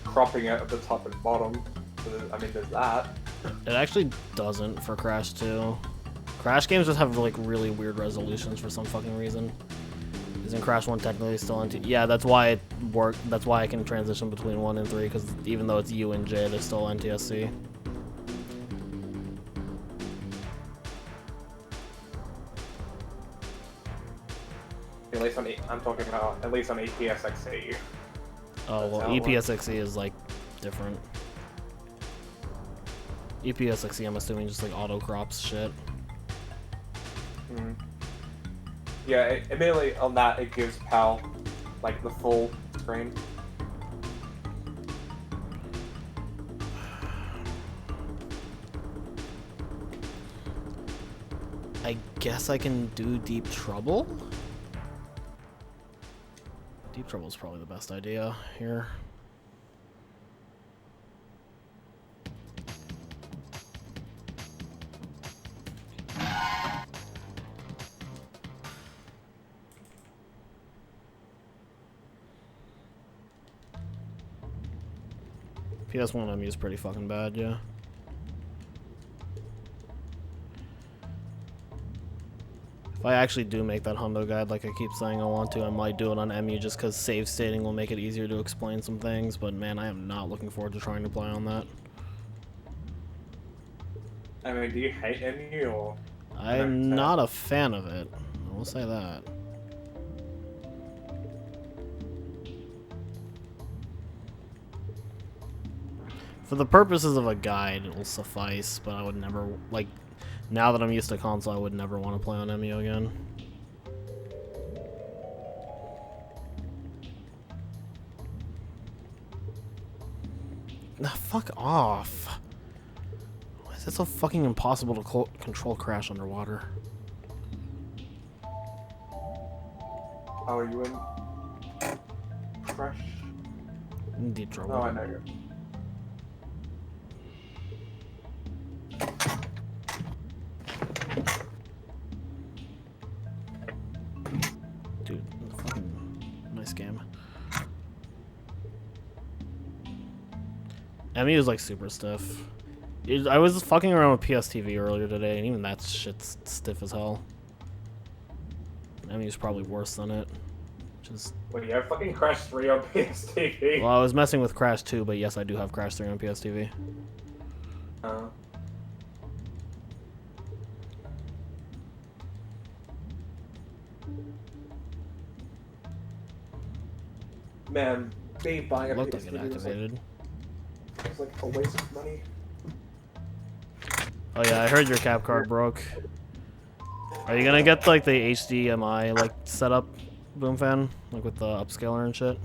cropping it at the top and bottom. So I mean, there's that. It actually doesn't for Crash 2. Crash games just have like really weird resolutions for some fucking reason. Isn't Crash 1 technically still NT? Yeah, that's why it worked. That's why I can transition between 1 and 3, because even though it's U and J, they're still NTSC. At least I'm talking about at least on EPSXE. Oh, well, EPSXE is like different. EPSXE, I'm assuming, just like auto crops shit. Mm. Yeah, immediately on that it gives PAL like the full screen. I guess I can do Deep Trouble? Deep Trouble is probably the best idea here. PS1 MU is pretty fucking bad, yeah. If I actually do make that hundo guide like I keep saying I want to, I might do it on MU just because save stating will make it easier to explain some things, but man, I am not looking forward to trying to play on that. I mean, do you hate MU or? I'm not a fan of it, I will say that. For the purposes of a guide, it will suffice, but I would never, like, now that I'm used to console, I would never want to play on MU again. Nah, fuck off. Why is it so fucking impossible to control Crash underwater? Oh, are you in Crash? In Deep Trouble. Oh, I know you. Dude, fucking nice game. MU is like super stiff. I was fucking around with PSTV earlier today, and even that shit's stiff as hell. MU is probably worse than it. Just. Wait, you have fucking Crash 3 on PSTV? Well, I was messing with Crash 2, but yes, I do have Crash 3 on PSTV. Man, me buying a Looked like PSTV it activated. was like a waste of money. Oh yeah, I heard your cap card broke. Are you gonna get like the HDMI like setup, Boom Fan, like with the upscaler and shit?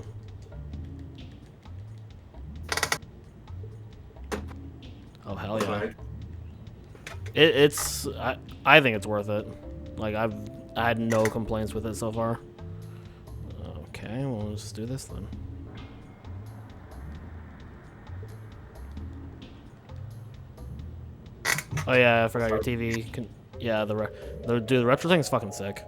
Oh hell yeah! Right. It's I think it's worth it. Like I had no complaints with it so far. Okay, well let's just do this then. Oh yeah, I forgot your TV. Yeah, dude, the retro thing's fucking sick.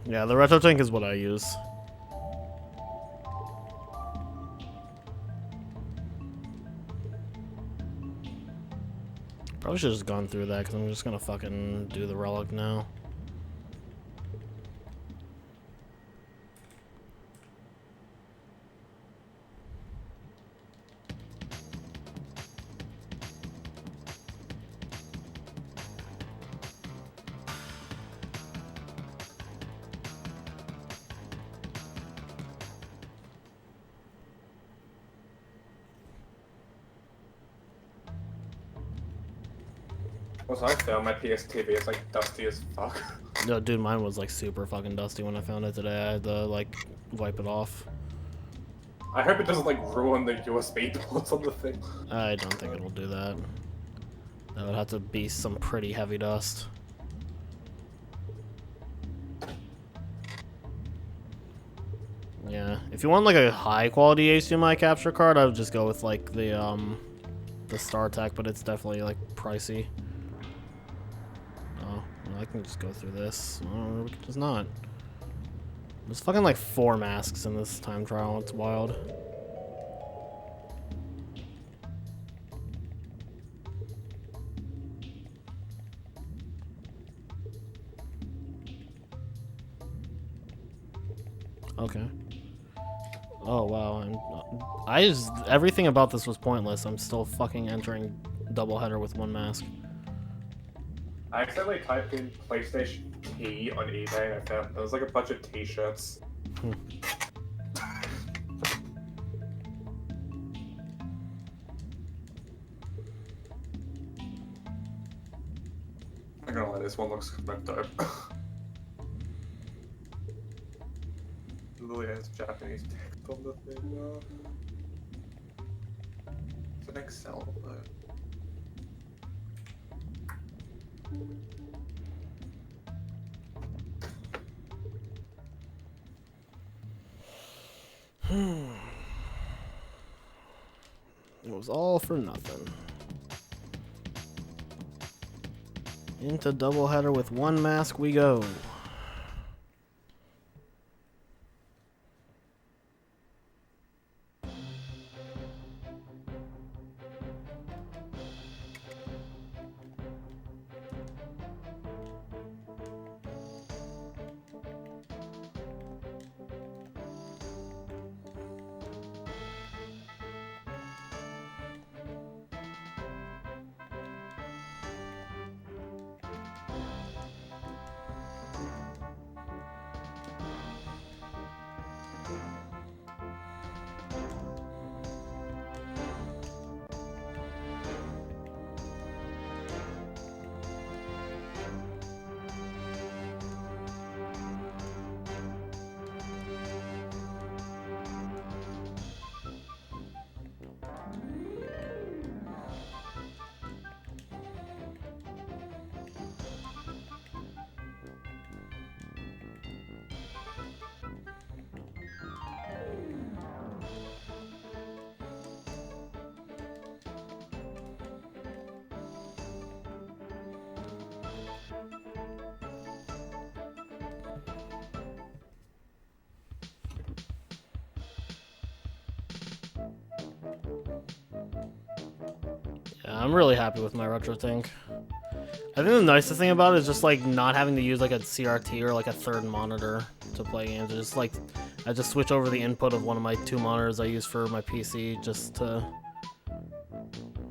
Yeah, the retro tank is what I use. Probably should have just gone through that because I'm just gonna fucking do the relic now. Also, I found my PS TV. It's like dusty as fuck. No, dude, mine was like super fucking dusty when I found it today. I had to like wipe it off. I hope it doesn't like ruin the USB ports on the thing. I don't think it'll do that. That would have to be some pretty heavy dust. Yeah, if you want like a high quality HDMI capture card, I would just go with like the StarTech, but it's definitely like pricey. Oh, well, I can just go through this. Oh, we can just not. There's fucking like 4 masks in this time trial. It's wild. Okay. Oh wow, everything about this was pointless. I'm still fucking entering doubleheader with 1 mask. I accidentally typed in PlayStation T on eBay and I found there was like a bunch of t-shirts. I'm not gonna lie, this one looks kind of dope. Literally has Japanese text on the thing. It's an Excel, but... It was all for nothing. Into doubleheader with 1 mask we go. Yeah, I'm really happy with my retro tank. I think the nicest thing about it is just like not having to use like a CRT or like a third monitor to play games. It's just like I just switch over the input of one of my 2 monitors I use for my PC just to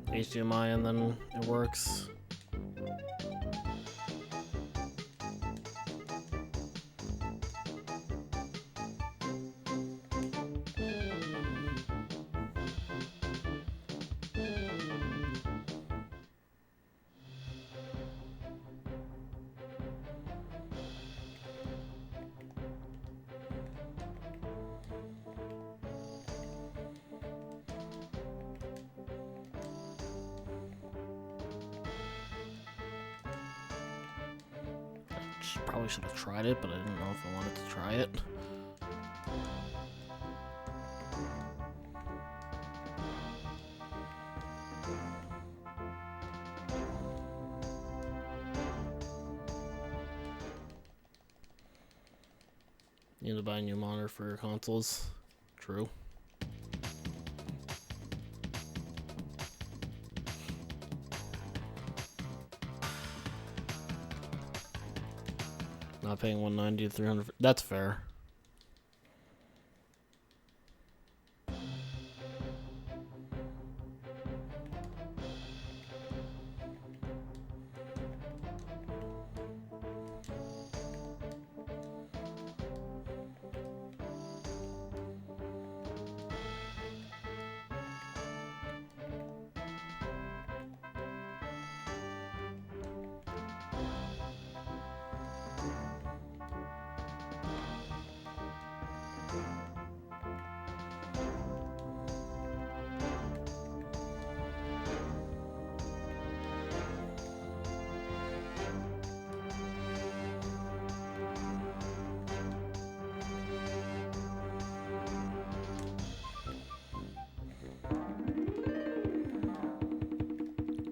HDMI and then it works. Probably should have tried it, but I didn't know if I wanted to try it. You need to buy a new monitor for your consoles. True. Not paying 190 to 300. That's fair.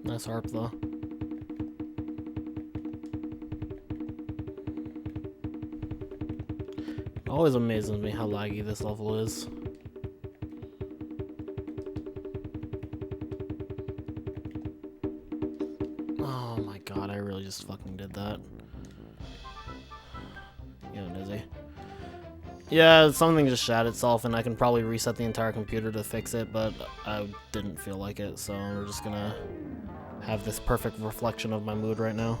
Nice harp though. It always amazes me how laggy this level is. Oh my god, I really just fucking did that. Yeah, Nizzy. Yeah, something just shat itself and I can probably reset the entire computer to fix it, but I didn't feel like it, so we're just gonna have this perfect reflection of my mood right now.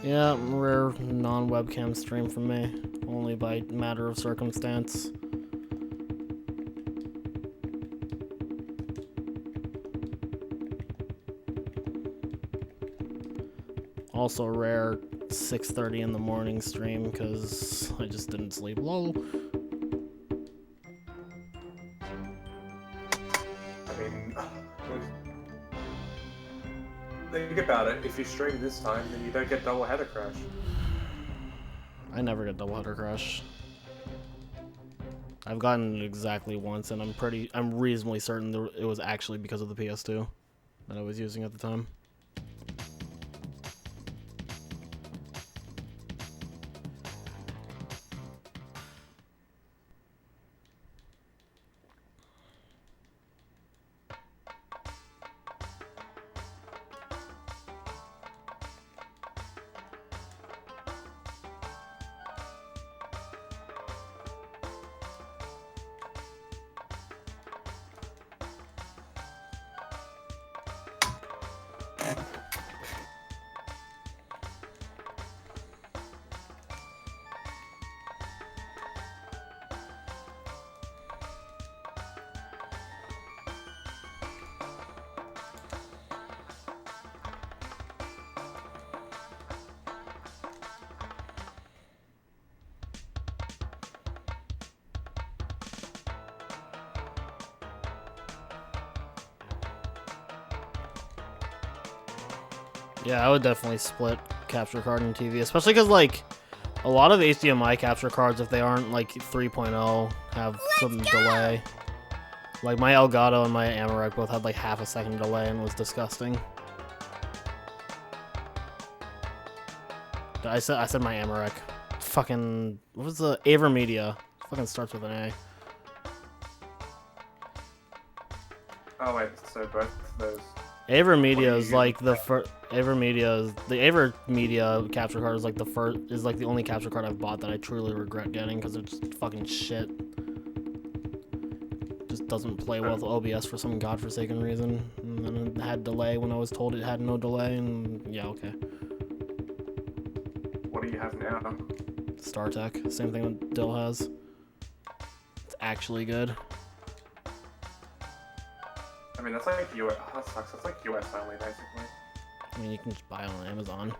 Yeah, rare non-webcam stream from me, only by matter of circumstance. Also rare 6:30 in the morning stream because I just didn't sleep. Lol. I mean, think about it. If you stream this time, then you don't get double header crash. I never get double header crash. I've gotten it exactly once, and I'm reasonably certain that it was actually because of the PS2 that I was using at the time. Yeah, I would definitely split capture card and TV, especially because, like, a lot of HDMI capture cards, if they aren't, like, 3.0, have some delay. Like, my Elgato and my Amarok both had, like, half a second delay and was disgusting. I said my Amarok. Fucking, what was the Avermedia? Fucking starts with an A. Oh wait, so both of those. Avermedia is like the first. The Avermedia capture card is like the only capture card I've bought that I truly regret getting because it's fucking shit. Just doesn't play well with OBS for some godforsaken reason. And then it had delay when I was told it had no delay, and yeah, okay. What do you have now? StarTech. Same thing that Dill has. It's actually good. I mean, that's like US. Oh, that sucks. That's like US only, basically. I mean, you can just buy it on Amazon.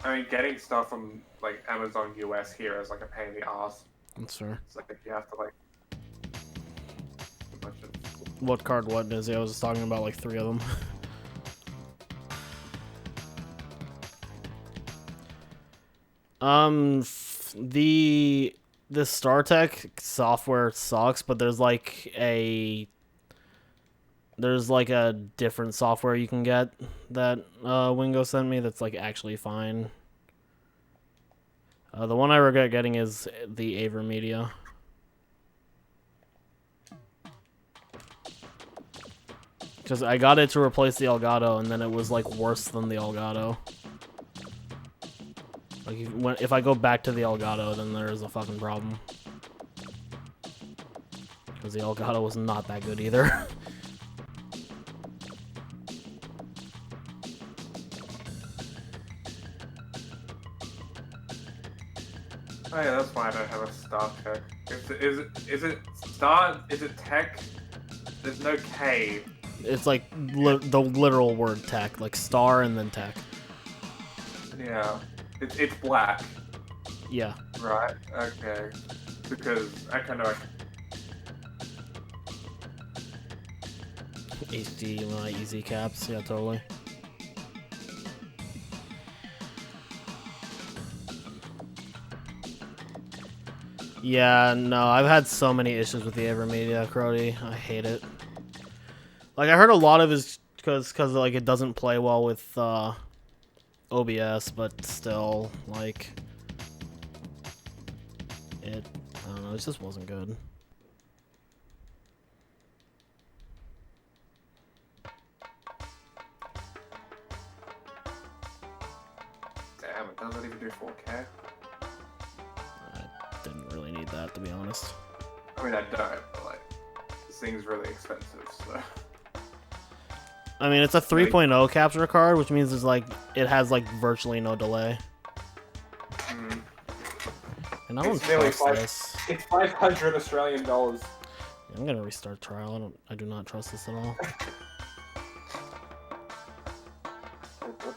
I mean, getting stuff from like Amazon US here is like a pain in the ass. That's fair. It's like you have to like. A bunch of... What card? What is he? I was just talking about like 3 of them. The StarTech software sucks, but there's like a different software you can get that Wingo sent me that's like actually fine. The one I regret getting is the AverMedia. Because I got it to replace the Elgato, and then it was like worse than the Elgato. Like if I go back to the Elgato, then there is a fucking problem. Because the Elgato was not that good either. Oh yeah, that's why I don't have a StarTech. Is it tech? There's no K. It's like the literal word tech, like star and then tech. Yeah. It's black. Yeah. Right, okay. Because I kind of... HDMI easy caps, yeah, totally. Yeah, no, I've had so many issues with the AverMedia, Crody. I hate it. Like, I heard a lot of it is because like, it doesn't play well with, OBS, but still, like, I don't know, it just wasn't good. Damn, it doesn't even do 4K. I didn't really need that, to be honest. I mean, I don't, but like, this thing's really expensive, so... I mean, it's a 3.0 capture card, which means it's like it has like virtually no delay. Mm. And I don't trust this. It's 500 Australian dollars. I'm gonna restart trial. I do not trust this at all. What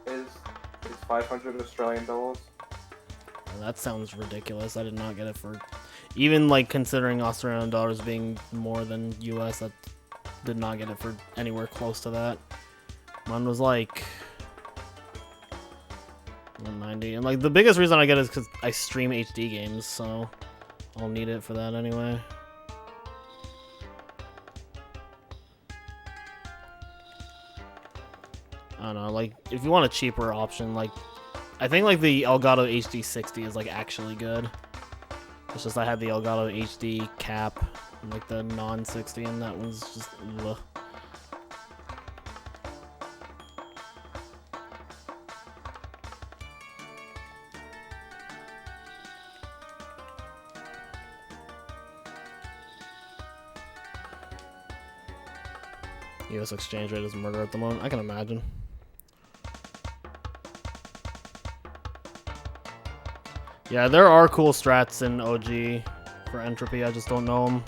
the? Is 500 Australian dollars? Well, that sounds ridiculous. I did not get it for... Even, like, considering Australian dollars being more than US, I did not get it for anywhere close to that. Mine was, like... 190. And, like, the biggest reason I get it is because I stream HD games, so... I'll need it for that anyway. I don't know, like, if you want a cheaper option, like... I think, like, the Elgato HD 60 is, like, actually good. It's just I had the Elgato HD cap, like the non-60, and that one's just ugh. US exchange rate is murder at the moment. I can imagine. Yeah, there are cool strats in OG for Entropy, I just don't know them.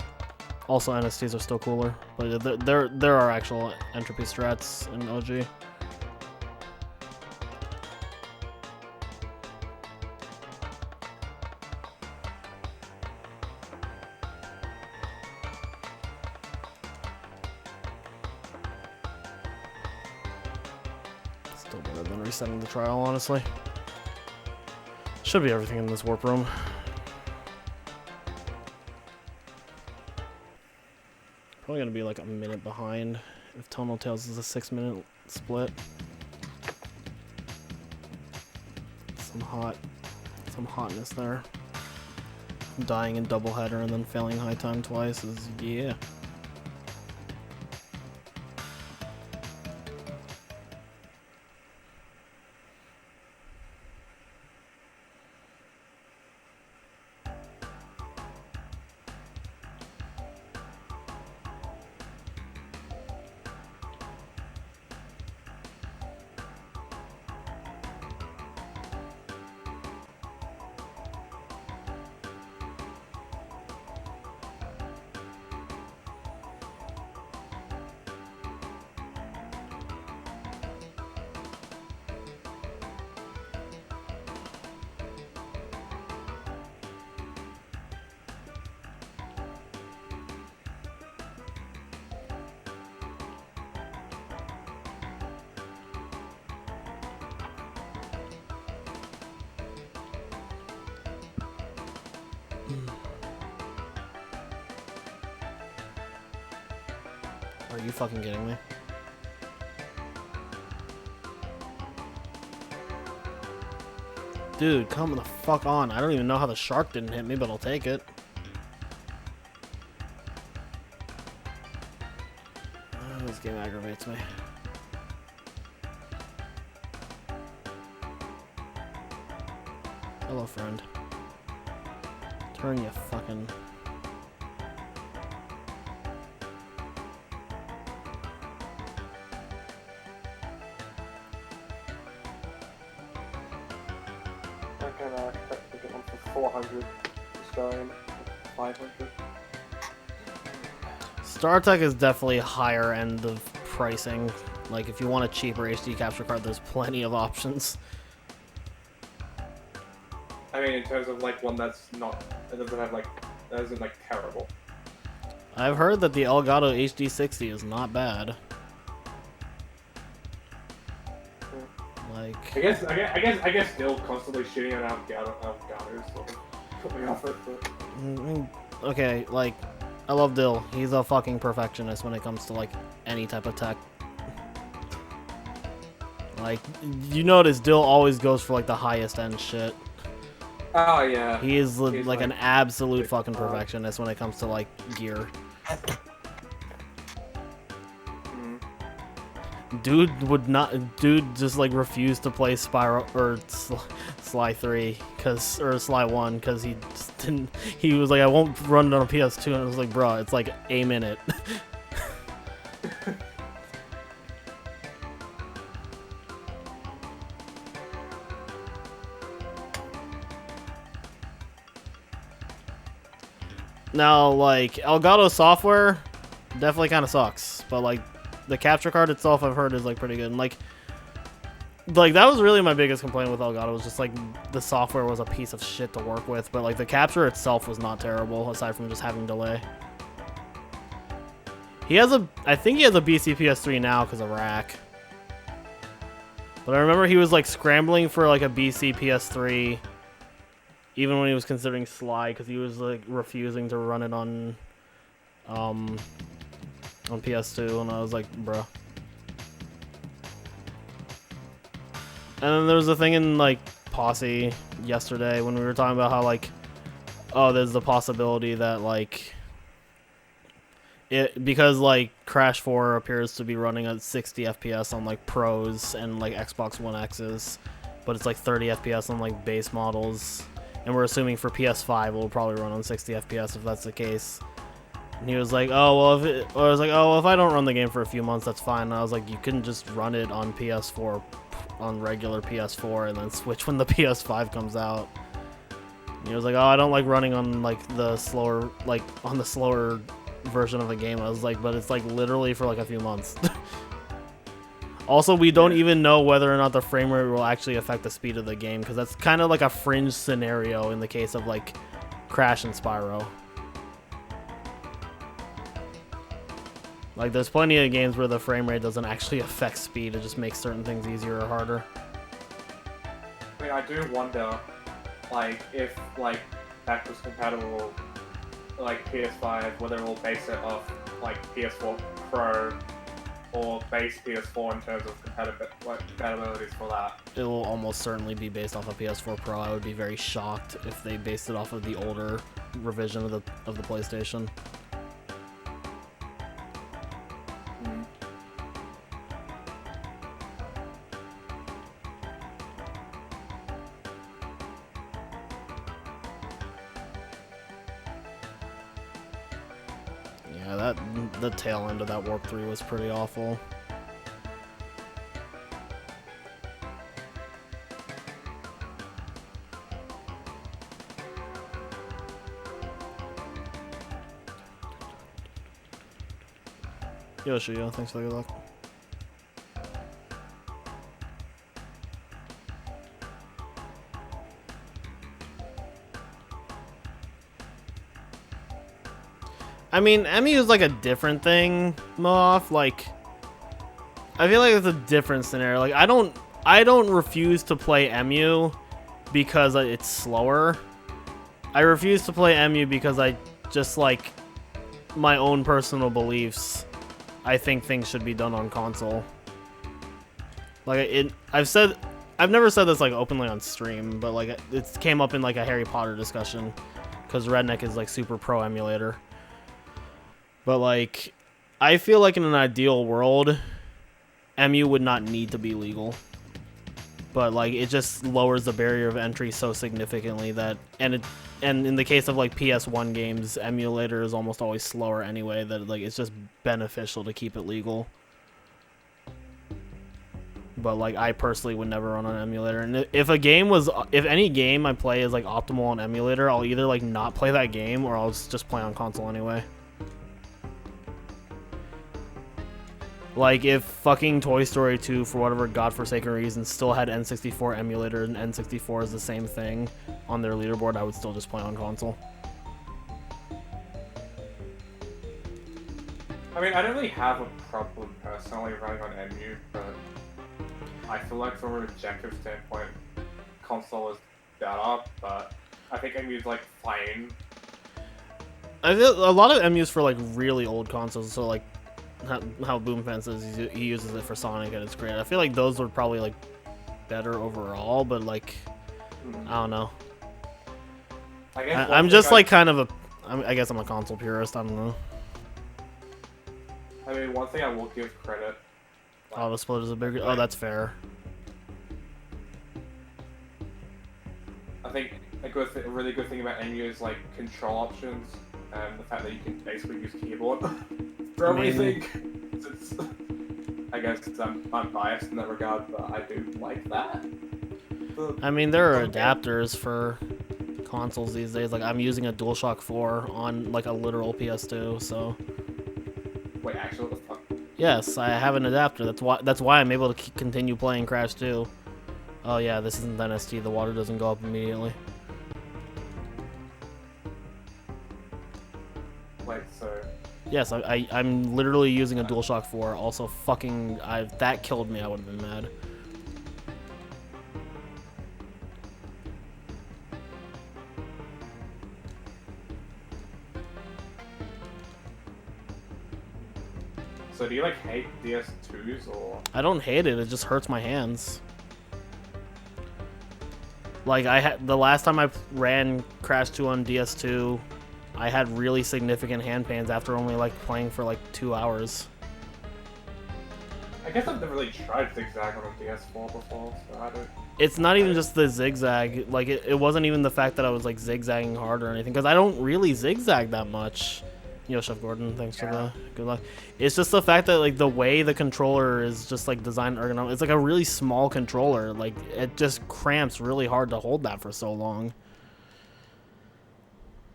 Also, NSTs are still cooler, but there are actual Entropy strats in OG. Still better than resetting the trial, honestly. Should be everything in this warp room. Probably gonna be like a minute behind if Tonal Tales is a 6-minute split. Some hotness there. Dying in doubleheader and then failing high time twice is yeah. Are you fucking kidding me? Dude, come the fuck on. I don't even know how the shark didn't hit me, but I'll take it. This game aggravates me. Hello, friend. Turn, you fucking... I can expect to get one for 400 starring 500. StarTech is definitely higher end of pricing. Like, if you want a cheaper HD capture card, there's plenty of options. I mean, in terms of like one that's not, that doesn't have like, that isn't like terrible. I've heard that the Elgato HD60 is not bad. Like, I guess still constantly shitting on Elgato so put me off it. But... okay, like, I love Dill. He's a fucking perfectionist when it comes to like any type of tech. Like, you notice Dill always goes for like the highest end shit. Oh yeah. He is He's like an absolute fucking perfectionist when it comes to like gear. Dude just like refused to play Spyro or Sly 3 or Sly 1 because he just didn't. He was like, I won't run it on a PS2, and I was like, bro, it's like aim in it. Now, like, Elgato software definitely kind of sucks, but like the capture card itself, I've heard, is like pretty good. And like that was really my biggest complaint with Elgato, was just like the software was a piece of shit to work with, but like the capture itself was not terrible aside from just having delay. I think he has a BC PS3 now because of rack. But I remember he was like scrambling for like a BC PS3 even when he was considering Sly, because he was like refusing to run it on PS2, and I was like, bruh. And then there was a thing in like Posse yesterday when we were talking about how like, oh, there's the possibility that like because like Crash 4 appears to be running at 60 FPS on like pros and like Xbox One X's, but it's like 30 FPS on like base models, and we're assuming for PS5 it'll probably run on 60 FPS if that's the case. And he was like, oh, well, I was like, oh, well, if I don't run the game for a few months, that's fine. And I was like, you couldn't just run it on PS4, on regular PS4, and then switch when the PS5 comes out. And he was like, oh, I don't like running on, like, the slower version of the game. I was like, but it's, like, literally for, like, a few months. Also, we don't even know whether or not the frame rate will actually affect the speed of the game, because that's kind of like a fringe scenario in the case of, like, Crash and Spyro. Like, there's plenty of games where the frame rate doesn't actually affect speed, it just makes certain things easier or harder. I mean, I do wonder, like, if, like, backwards compatible, like, PS5, whether it'll base it off, like, PS4 Pro, or base PS4 in terms of compatibilities for that. It will almost certainly be based off of PS4 Pro. I would be very shocked if they based it off of the older revision of the PlayStation. Yeah, the tail end of that Warp 3 was pretty awful. Yoshi, thanks for the good luck. I mean, Emu is like a different thing, Moff. Like, I feel like it's a different scenario. Like, I don't refuse to play Emu because it's slower. I refuse to play Emu because I just like my own personal beliefs. I think things should be done on console. Like I've never said this like openly on stream, but like it came up in like a Harry Potter discussion, because Redneck is like super pro emulator. But like, I feel like in an ideal world, MU would not need to be legal. But like, it just lowers the barrier of entry so significantly that, and in the case of like PS1 games, emulator is almost always slower anyway. That like it's just beneficial to keep it legal. But like, I personally would never run on an emulator. And if any game I play is like optimal on emulator, I'll either like not play that game or I'll just play on console anyway. Like, if fucking Toy Story 2, for whatever godforsaken reason, still had N64 emulator and N64 is the same thing on their leaderboard, I would still just play on console. I mean, I don't really have a problem personally running on MU, but I feel like from an objective standpoint, console is better, but I think MU is like fine. I feel a lot of MUs for like really old consoles, so like how Boomfan says he uses it for Sonic and it's great. I feel like those were probably like better overall, but like I don't know. I'm just like kind of I guess I'm a console purist. I don't know. I mean, one thing I will give credit. Oh, the split is a bigger. Oh, that's fair. I think a really good thing about MU is like control options and the fact that you can basically use keyboard for everything. I guess I'm biased in that regard, but I do like that. I mean, there are adapters for consoles these days. Like, I'm using a DualShock 4 on like a literal PS2, so. Wait, actually, what the fuck? Yes, I have an adapter. That's why I'm able to continue playing Crash 2. Oh yeah, this isn't the NST. The water doesn't go up immediately. Wait, so. Yes, I'm literally using a DualShock 4. Also, fucking, that killed me. I would have been mad. So do you like hate DS2s or? I don't hate it. It just hurts my hands. Like the last time I ran Crash 2 on DS2, I had really significant hand pains after only like playing for like 2 hours. I guess I've never really tried zigzag on a DS4 before, so I don't. It's not even just the zigzag. Like it wasn't even the fact that I was like zigzagging hard or anything, because I don't really zigzag that much. Yo, Chef Gordon, thanks for the good luck. It's just the fact that like the way the controller is just like designed ergonomic. It's like a really small controller. Like it just cramps really hard to hold that for so long.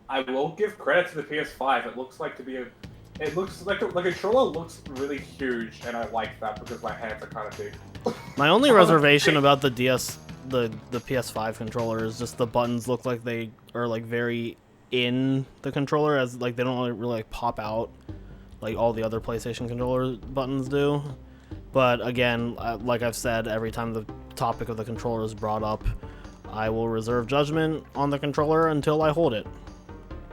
I will give credit to the PS5. It looks like it looks like the controller looks really huge, and I like that because my hands are kind of big. My only reservation about the PS5 controller is just the buttons look like they are like very in the controller, as like they don't really like pop out like all the other PlayStation controller buttons do. But again, like I've said, every time the topic of the controller is brought up, I will reserve judgment on the controller until I hold it,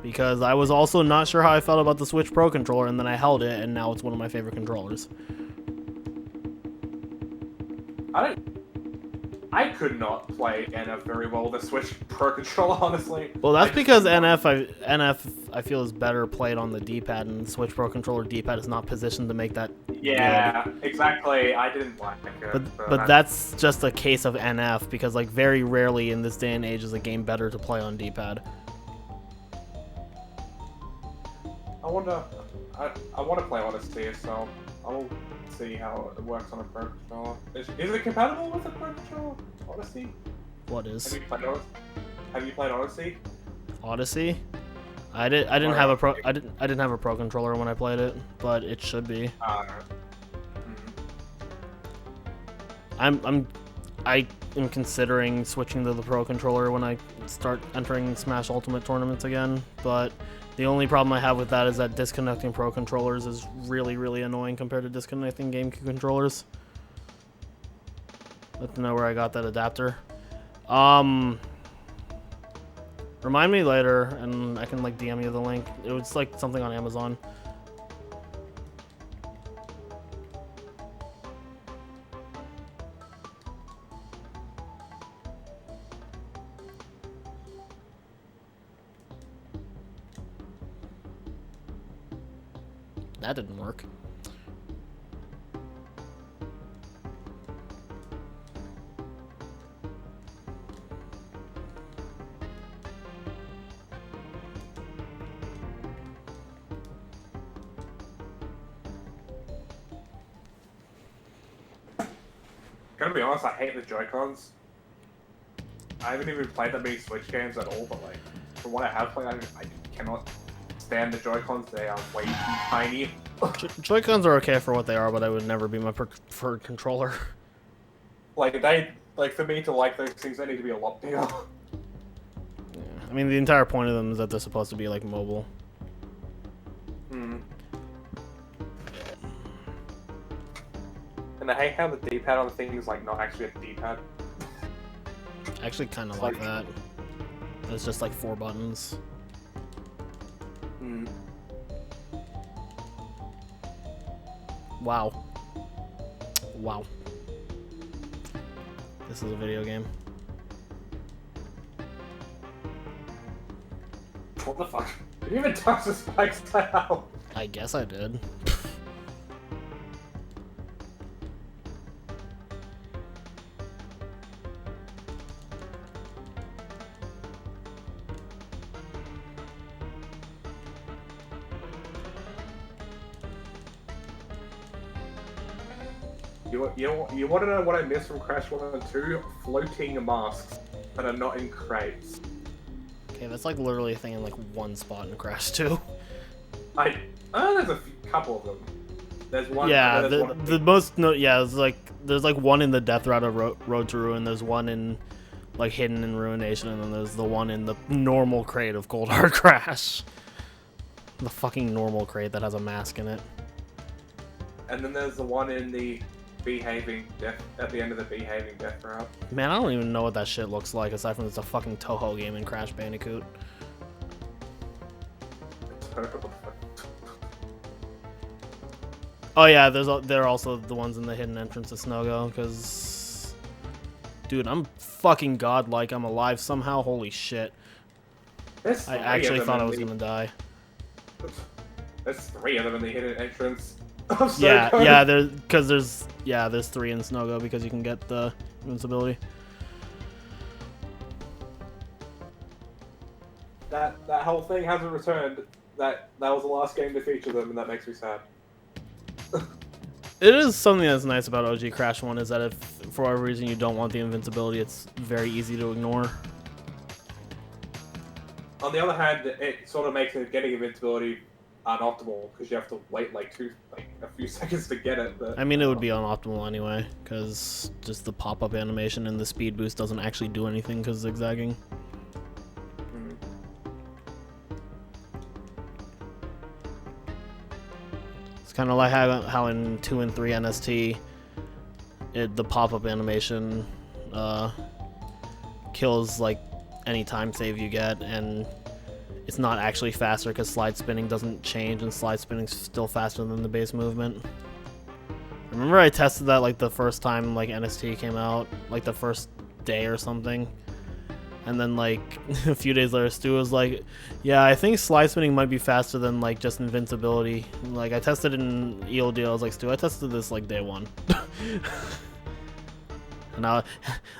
because I was also not sure how I felt about the Switch Pro controller, and then I held it, and now it's one of my favorite controllers. I could not play NF very well with the Switch Pro controller, honestly. Well, that's because NF I feel is better played on the D-pad, and the Switch Pro controller D-pad is not positioned to make that. Yeah, good. Exactly. I didn't like it. But that's just a case of NF, because like very rarely in this day and age is a game better to play on D-pad. I want to play Odyssey, so I'll see how it works on a Pro controller. Is it compatible with a Pro controller? Odyssey? What is? Have you played Odyssey? Odyssey? I didn't have a Pro controller when I played it, but it should be. I am considering switching to the Pro controller when I start entering Smash Ultimate tournaments again, but the only problem I have with that is that disconnecting Pro controllers is really, really annoying compared to disconnecting GameCube controllers. Let them know where I got that adapter. Remind me later, and I can like DM you the link. It was like something on Amazon. That didn't work. Gotta be honest, I hate the Joy-Cons. I haven't even played that many Switch games at all, but like, from what I have played, I cannot stand the Joy-Cons. They are way too tiny. Joy-Cons are okay for what they are, but I would never be my preferred controller. Like for me to like those things, they need to be a lot bigger. Yeah. I mean, the entire point of them is that they're supposed to be like mobile. Hmm. And I hate how the D-pad on the thing is like not actually a D-pad. I actually kind of like that. It's just like 4 buttons. Hmm. Wow. Wow. This is a video game. What the fuck? Did you even touch the spikes down? I guess I did. You want to know what I missed from Crash 1 and 2? Floating masks that are not in crates. Okay, that's like literally a thing in like one spot in Crash 2. There's a couple of them. There's one. Yeah, there's one the most there's like one in the Death Route of Road to Ruin. There's one in like Hidden in Ruination, and then there's the one in the normal crate of Cold Hard Crash. The fucking normal crate that has a mask in it. And then there's the one in the Behaving Death at the end of the Behaving Death Route. Man, I don't even know what that shit looks like aside from it's a fucking Toho game in Crash Bandicoot. Oh yeah, they're also the ones in the hidden entrance of Snowgo, because dude, I'm fucking godlike. I'm alive somehow. Holy shit. I actually thought I was gonna die. There's 3 of them in the hidden entrance. Yeah, there's 3 in Snowgo because you can get the invincibility. That whole thing hasn't returned. That was the last game to feature them, and that makes me sad. It is something that's nice about OG Crash 1 is that if for whatever reason you don't want the invincibility, it's very easy to ignore. On the other hand, it sort of makes getting invincibility unoptimal because you have to wait like a few seconds to get it. But I mean, it would be unoptimal anyway because just the pop-up animation and the speed boost doesn't actually do anything because zigzagging. It's kind of like how in 2 and 3 NST, the pop-up animation kills like any time save you get, and it's not actually faster because slide spinning doesn't change, and slide spinning's still faster than the base movement. Remember I tested that like the first time like NST came out, like the first day or something, and then like a few days later Stu was like, yeah, I think slide spinning might be faster than like just invincibility. Like I tested it in EOD, I was like, Stu, I tested this like day 1. And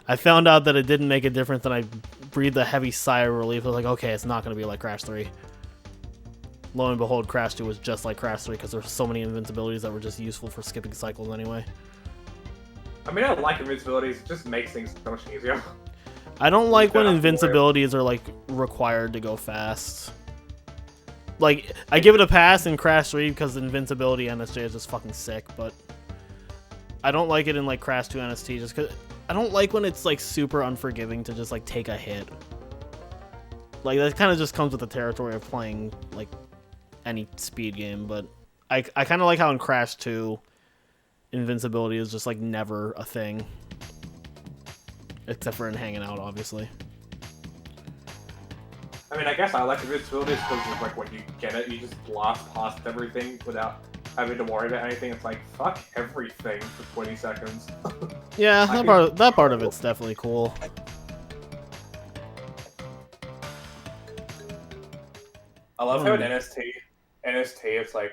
I found out that it didn't make a difference, and I breathed a heavy sigh of relief. I was like, okay, it's not going to be like Crash 3. Lo and behold, Crash 2 was just like Crash 3 because there's so many invincibilities that were just useful for skipping cycles anyway. I mean, I like invincibilities. It just makes things so much easier. I don't like when invincibilities are like required to go fast. Like, I give it a pass in Crash 3 because invincibility NSJ is just fucking sick, but I don't like it in like Crash 2 NST just because I don't like when it's like super unforgiving to just like take a hit. Like that kind of just comes with the territory of playing like any speed game, but I kind of like how in Crash 2 invincibility is just like never a thing. Except for in hanging out, obviously. I mean, I guess I like invincibility because like when you get it, you just blast past everything without having to worry about anything. It's like, fuck everything for 20 seconds. Yeah, that part of it's definitely cool. I love how in NST it's like,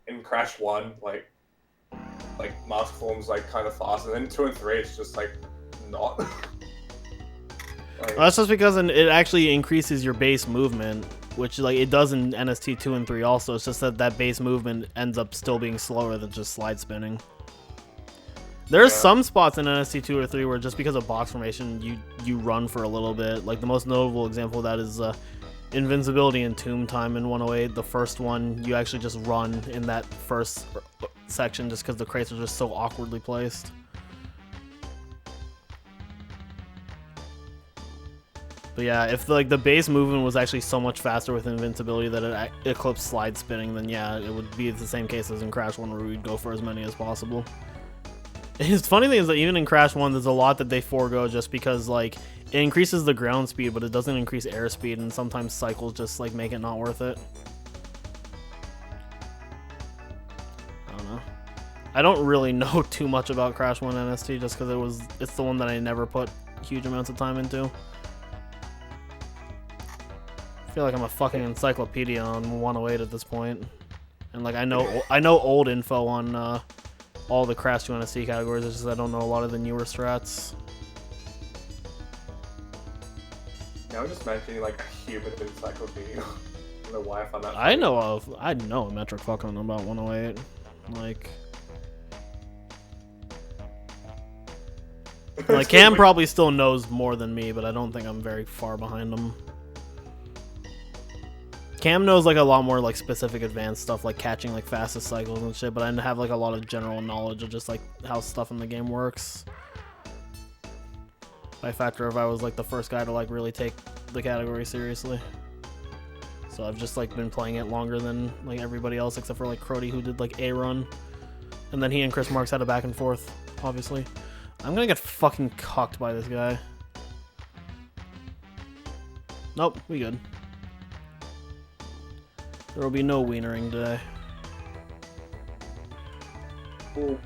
in Crash 1, like mask forms like kind of fast, and then 2 and 3 it's just like not. Like, Well, that's just because it actually increases your base movement, which like it does in NST 2 and 3 also. It's just that base movement ends up still being slower than just slide spinning. There's some spots in NST 2 or 3 where just because of box formation, you run for a little bit. Like the most notable example of that is Invincibility and Tomb Time in 108. The first one, you actually just run in that first section just because the crates are just so awkwardly placed. But yeah, if like the base movement was actually so much faster with Invincibility that it eclipsed slide spinning, then yeah, it would be the same case as in Crash 1 where we'd go for as many as possible. His funny thing is that even in Crash 1, there's a lot that they forego just because, like, it increases the ground speed, but it doesn't increase airspeed, and sometimes cycles just, like, make it not worth it. I don't know. I don't really know too much about Crash 1 NST just because it's the one that I never put huge amounts of time into. I feel like I'm a fucking encyclopedia on 108 at this point. And, like, I know old info on, all the Crash 2 NST categories, it's just I don't know a lot of the newer strats. I'm just mentioning like a human encyclopedia. I don't know why I found that. I know a metric fuck on about 108. Like Cam probably still knows more than me, but I don't think I'm very far behind him. Cam knows like a lot more like specific advanced stuff like catching like fastest cycles and shit, but I have like a lot of general knowledge of just like how stuff in the game works. By factor of I was like the first guy to like really take the category seriously. So I've just like been playing it longer than like everybody else except for like Crody who did like a run. And then he and Chris Marks had a back and forth, obviously. I'm gonna get fucking cucked by this guy. Nope, we good. There will be no wienering today. Will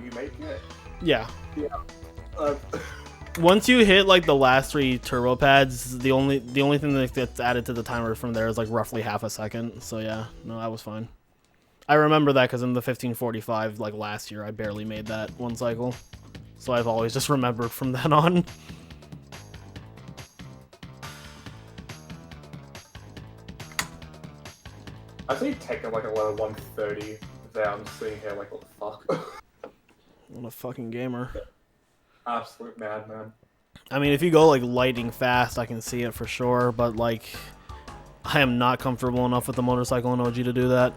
you make it? Yeah. Yeah. Once you hit like the last 3 turbo pads, the only thing that gets added to the timer from there is like roughly half a second. So yeah, no, that was fine. I remember that because in the 1545 like last year, I barely made that one cycle. So I've always just remembered from then on. I see taking like a level 130 there. I'm just sitting here like, what the fuck? What a fucking gamer. Absolute madman. I mean, if you go like lightning fast, I can see it for sure, but like, I am not comfortable enough with the motorcycle and OG to do that.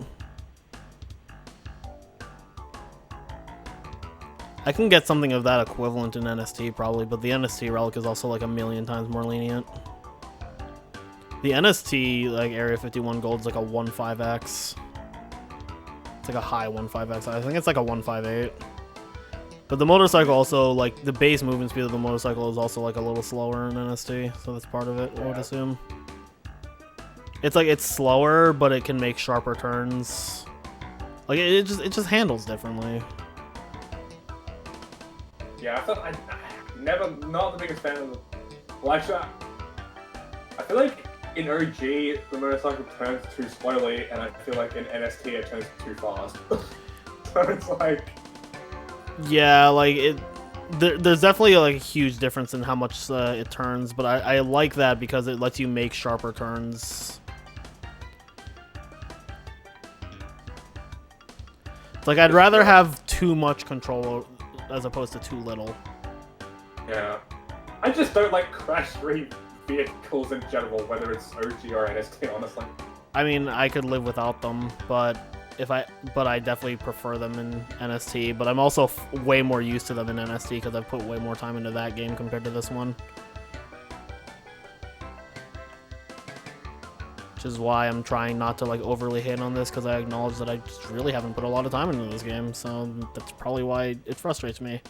I can get something of that equivalent in NST probably, but the NST relic is also like a million times more lenient. The NST, like, Area 51 Gold is like a 1.5x. It's like a high 1.5x. I think it's like a 1.58. But the motorcycle also, like, the base movement speed of the motorcycle is also, like, a little slower in NST. So that's part of it, I would assume. It's, like, it's slower, but it can make sharper turns. Like, it just handles differently. Yeah, I thought not the biggest fan of the... Well, actually, I feel like in OG, the motorcycle turns too slowly, and I feel like in NST it turns too fast. So it's like... Yeah, like, there's definitely like a huge difference in how much it turns, but I like that because it lets you make sharper turns. It's like, I'd rather have too much control as opposed to too little. Yeah. I just don't like Crash 3 vehicles in general, whether it's OG or NST, honestly. I mean, I could live without them, but I definitely prefer them in NST, but I'm also way more used to them in NST because I've put way more time into that game compared to this one. Which is why I'm trying not to like overly hate on this, because I acknowledge that I just really haven't put a lot of time into this game, so that's probably why it frustrates me.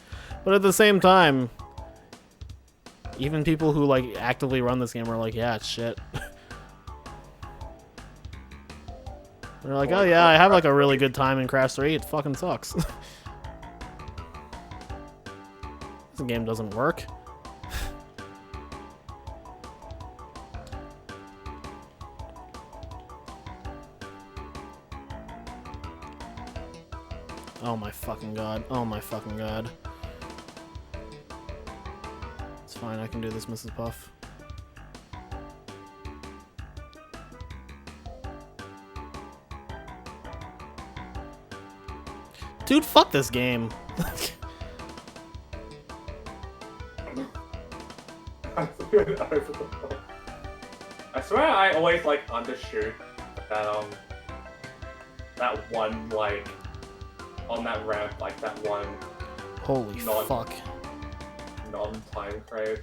But at the same time, even people who like actively run this game are like, yeah, it's shit. They're like, oh yeah, I have like a really good time in Crash 3, it fucking sucks. This game doesn't work. Oh my fucking god. Oh my fucking god. It's fine, I can do this, Mrs. Puff. Dude, fuck this game. I swear I always like undershoot that one like on that ramp, like that one Holy fuck. non-time crave.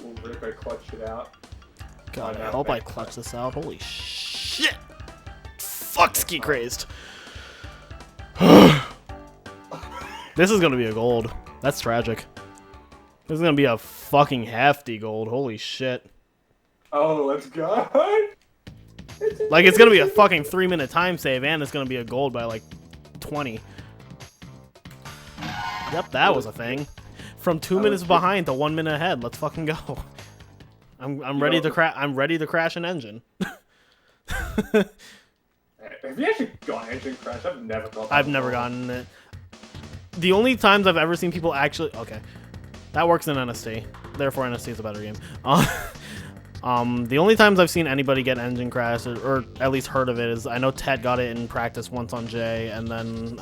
Will Riko clutch it out? God, I hope I clutch this out. Holy shit! Fuck ski crazed. This is gonna be a gold. That's tragic. This is gonna be a fucking hefty gold. Holy shit. Oh, let's go! Like, it's gonna be a fucking 3-minute time save, and it's gonna be a gold by like 20. Yep, that was a thing. From 2 minutes behind to 1 minute ahead. Let's fucking go. I'm ready to crash. I'm ready to crash an engine. Have you actually got engine crash? I've never got that. I've never gotten it. The only times I've ever seen people actually... Okay. That works in NST. Therefore, NST is a better game. The only times I've seen anybody get engine crash, or at least heard of it, is I know Ted got it in practice once on Jay, and then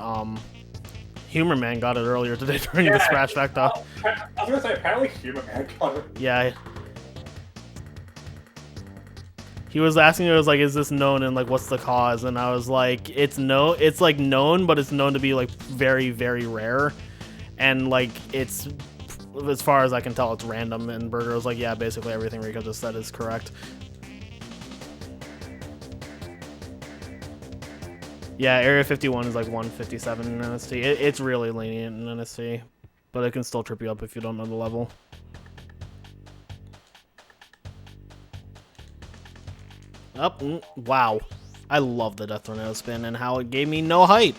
Humor Man got it earlier today during the Scratch Factor. I was gonna say, apparently Humor Man got it. Yeah. He was asking, it was like, is this known, and like, what's the cause? And I was like, it's like known, but it's known to be like very, very rare. And like, it's, as far as I can tell, it's random. And Burger was like, yeah, basically everything Riko just said is correct. Yeah, Area 51 is like 157 in NST. It's really lenient in NST, but it can still trip you up if you don't know the level. Wow. I love the Death Tornado spin and how it gave me no height.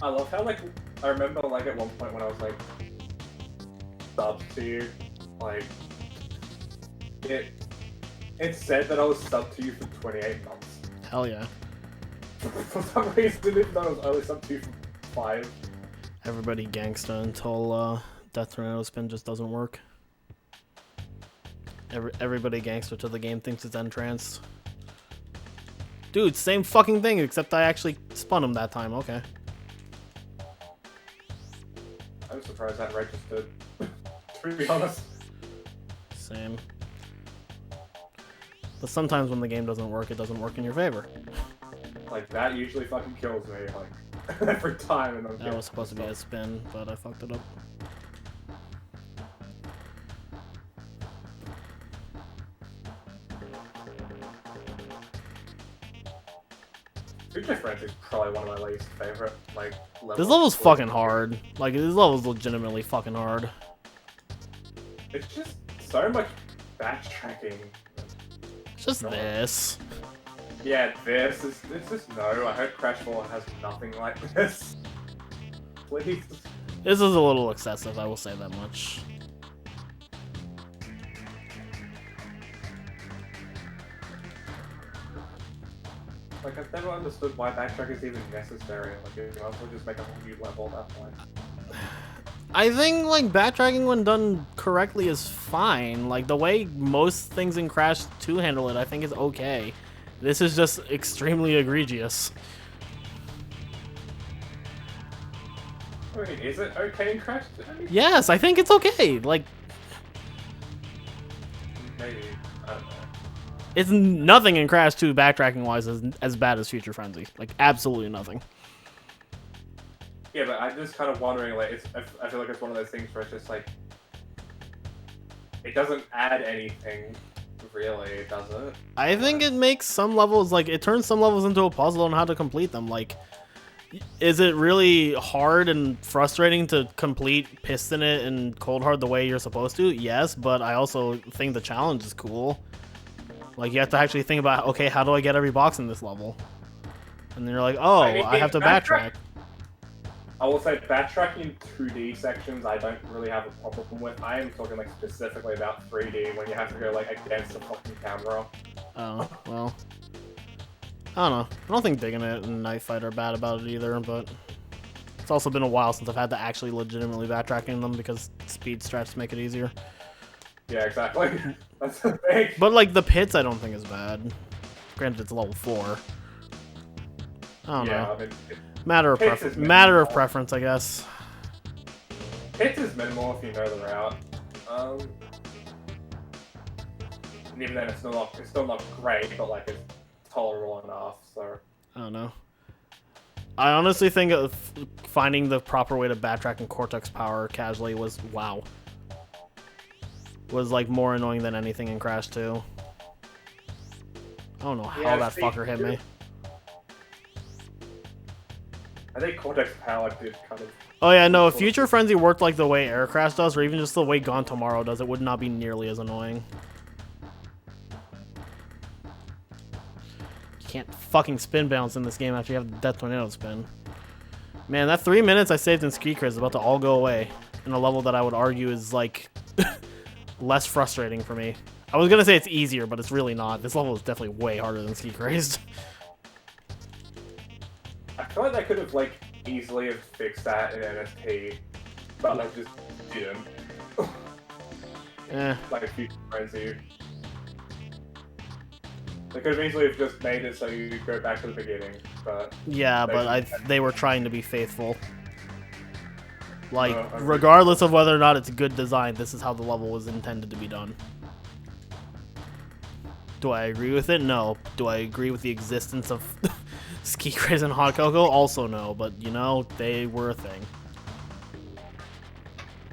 I love how, like, I remember, like, at one point when I was, like, subbed to you, like, it said that I was subbed to you for 28 months. Hell yeah. For some reason, even though I was only subbed to you for 5. Everybody gangsta until Death Tornado spin just doesn't work. Everybody gangster till the game thinks it's entranced. Dude, same fucking thing, except I actually spun him that time. Okay. I'm surprised that registered, to be honest. Same. But sometimes when the game doesn't work, it doesn't work in your favor. Like, that usually fucking kills me, like, every time. And That was supposed to be a spin, but I fucked it up. Future French is probably one of my least favorite, like, levels. This level's fucking hard. Like, this level's legitimately fucking hard. It's just so much backtracking. It's just this. Yeah, it's just no. I hope Crash 4 has nothing like this. Please. This is a little excessive, I will say that much. Like, I've never understood why backtrack is even necessary. Like, you might as well just make a whole new level at that point. I think, like, backtracking when done correctly is fine. Like, the way most things in Crash 2 handle it, I think is okay. This is just extremely egregious. I mean, is it okay in Crash 2? Yes, I think it's okay. Like, Maybe. I don't know. it's nothing in Crash 2 backtracking-wise as bad as Future Frenzy. Like, absolutely nothing. Yeah, but I'm just kind of wondering, like, I feel like it's one of those things where it's just like, it doesn't add anything, really, does it? I think it makes some levels, like, it turns some levels into a puzzle on how to complete them. Like, is it really hard and frustrating to complete Piston It and Cold Hard the way you're supposed to? Yes, but I also think the challenge is cool. Like, you have to actually think about, okay, how do I get every box in this level? And then you're like, oh, I have to backtrack. I will say backtracking 2D sections I don't really have a problem with. I am talking like specifically about 3D when you have to go like against the fucking camera. Oh, well. I don't know. I don't think Digging It and Knife Fight are bad about it either, but it's also been a while since I've had to actually legitimately backtrack in them because speed strats make it easier. Yeah, exactly. That's the thing. But like the pits I don't think is bad. Granted it's level 4. I don't know. I mean, Matter of Pits is matter of minimal. preference, I guess. Pits is minimal if you know the route. And even then it's still not great, but like it's tolerable enough, so I don't know. I honestly think of finding the proper way to backtrack in Cortex Power casually was wow. Was like more annoying than anything in Crash 2. I don't know how Yeah, that see, fucker hit me. I think Cortex Power did kind of. Oh yeah, no, if Future Frenzy worked like the way Air Crash does, or even just the way Gone Tomorrow does, it would not be nearly as annoying. You can't fucking spin bounce in this game after you have the Death Tornado spin. Man, that 3 minutes I saved in Ski Craze is about to all go away in a level that I would argue is like less frustrating for me. I was gonna say it's easier, but it's really not. This level is definitely way harder than Ski Crazed. I feel like they could have like easily have fixed that in NST, but like just didn't. Eh. Like Future Frenzy. They could have easily have just made it so you go back to the beginning, but Yeah, but they were trying to be faithful. Like, I agree. regardless of whether or not it's good design, this is how the level was intended to be done. Do I agree with it? No. Do I agree with the existence of Ski Craze and Hot Cocoa? Also no, but you know, they were a thing.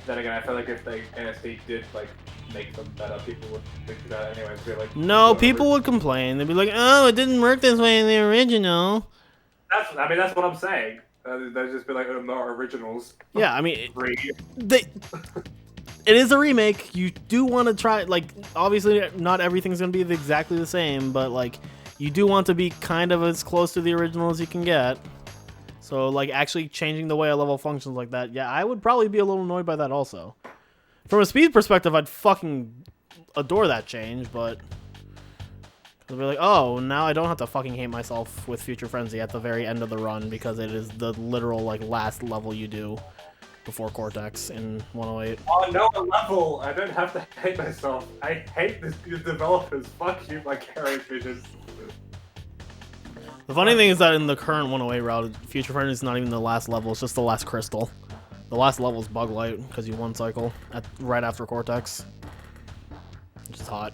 then again, I feel like if they NST did like make them better, people would think about it anyways. Be like, No, whatever. people would complain. They'd be like, oh, it didn't work this way in the original. That's what I'm saying. They'd just be like, oh, not originals. Yeah, I mean, Free. it is a remake. You do want to try, like, obviously not everything's going to be exactly the same, but, like, you do want to be kind of as close to the original as you can get. So, like, actually changing the way a level functions like that, yeah, I would probably be a little annoyed by that also. From a speed perspective, I'd fucking adore that change, but I'd be like, oh, now I don't have to fucking hate myself with Future Frenzy at the very end of the run because it is the literal, like, last level you do before Cortex in 108. Oh no, a level! I don't have to hate myself. I hate these developers. Fuck you, my carrot visions. The funny thing is that in the current 108 route, Future Frenzy is not even the last level, it's just the last crystal. The last level is Bug Light, because you one cycle right after Cortex. Which is hot.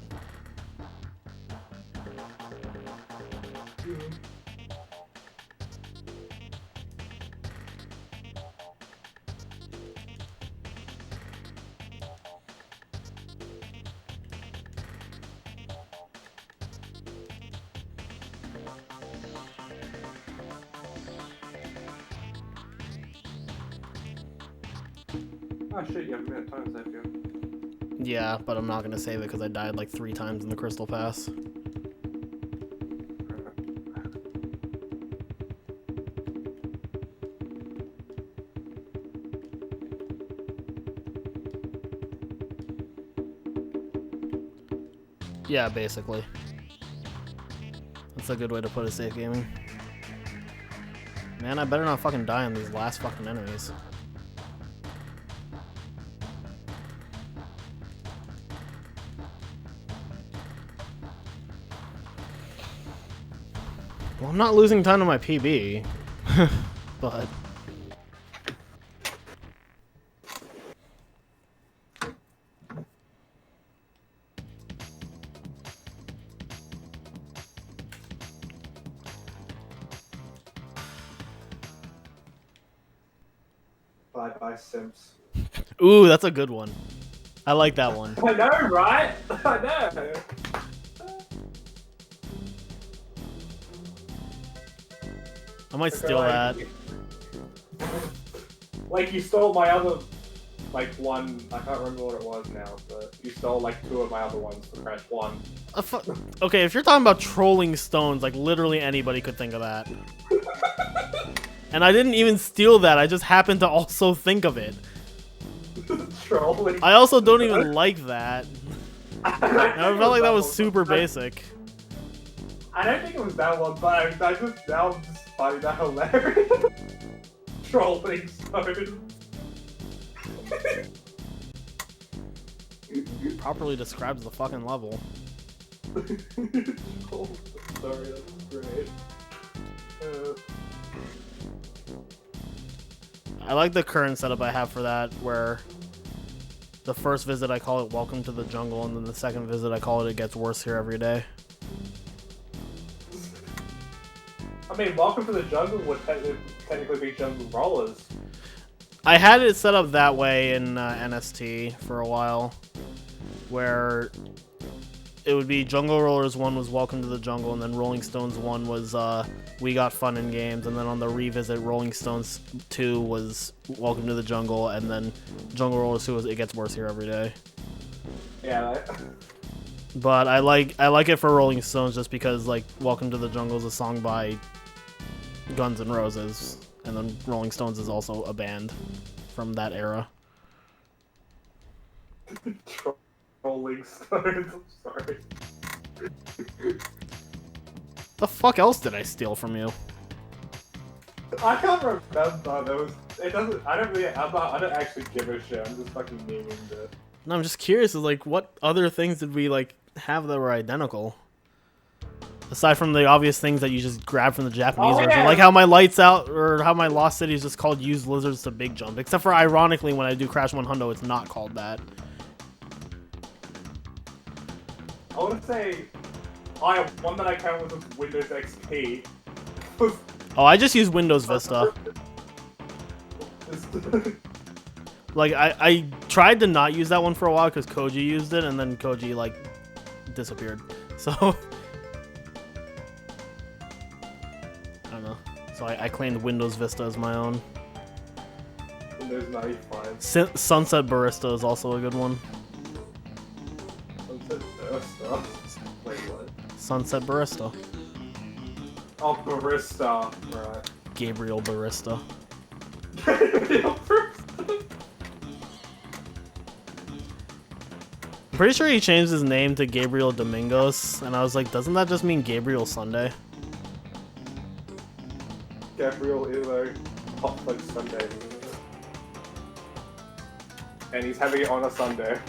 Oh shit, you have a minute time save here. Yeah, but I'm not going to save it because I died like 3 times in the Crystal Pass. Yeah, basically. That's a good way to put it, safe gaming. Man, I better not fucking die on these last fucking enemies. Well, I'm not losing time to my PB, but... Bye, Simps. Ooh, that's a good one. I like that one. I know, right? I know. I might steal that. Like you stole my other, like one. I can't remember what it was now, but you stole like 2 of my other ones for Crash 1. Okay, if you're talking about trolling stones, like literally anybody could think of that. And I didn't even steal that, I just happened to also think of it. Trolling. I also don't even like that. I I felt like that was super basic. I don't think it was that one, but I just now just finding that hilarious. Trolling stone. Properly describes the fucking level. Oh, sorry, that's great. I like the current setup I have for that, where the first visit I call it Welcome to the Jungle, and then the second visit I call it Gets Worse Here Every Day. I mean, Welcome to the Jungle would technically be Jungle Rollers. I had it set up that way in NST for a while, where it would be Jungle Rollers 1 was Welcome to the Jungle, and then Rolling Stones 1 was We Got Fun in Games, and then on the revisit, Rolling Stones 2 was Welcome to the Jungle, and then Jungle Rollers 2 was It Gets Worse Here Every Day. Yeah. But I like it for Rolling Stones just because like Welcome to the Jungle is a song by Guns N' Roses, and then Rolling Stones is also a band from that era. Rolling Stones, I'm sorry. The fuck else did I steal from you? I can't remember. It doesn't. I don't actually give a shit. I'm just fucking naming it. No, I'm just curious. Is like, what other things did we like have that were identical? Aside from the obvious things that you just grab from the Japanese version, like how my Lights Out or how my Lost City is just called Use Lizards to Big Jump. Except for ironically, when I do Crash 100, it's not called that. I want to say, one that I count was Windows XP. Oh, I just use Windows Vista. Like, I tried to not use that one for a while because Koji used it, and then Koji, like, disappeared. So, I don't know. So I claimed Windows Vista as my own. Windows 95. Sunset Barista is also a good one. Sunset Barista? Wait, what? Sunset Barista. Oh, Barista. Right. Gabriel Barista. I'm pretty sure he changed his name to Gabriel Domingos, and I was like, doesn't that just mean Gabriel Sunday? Gabriel is a hot fudge Sunday. And he's having it on a Sunday.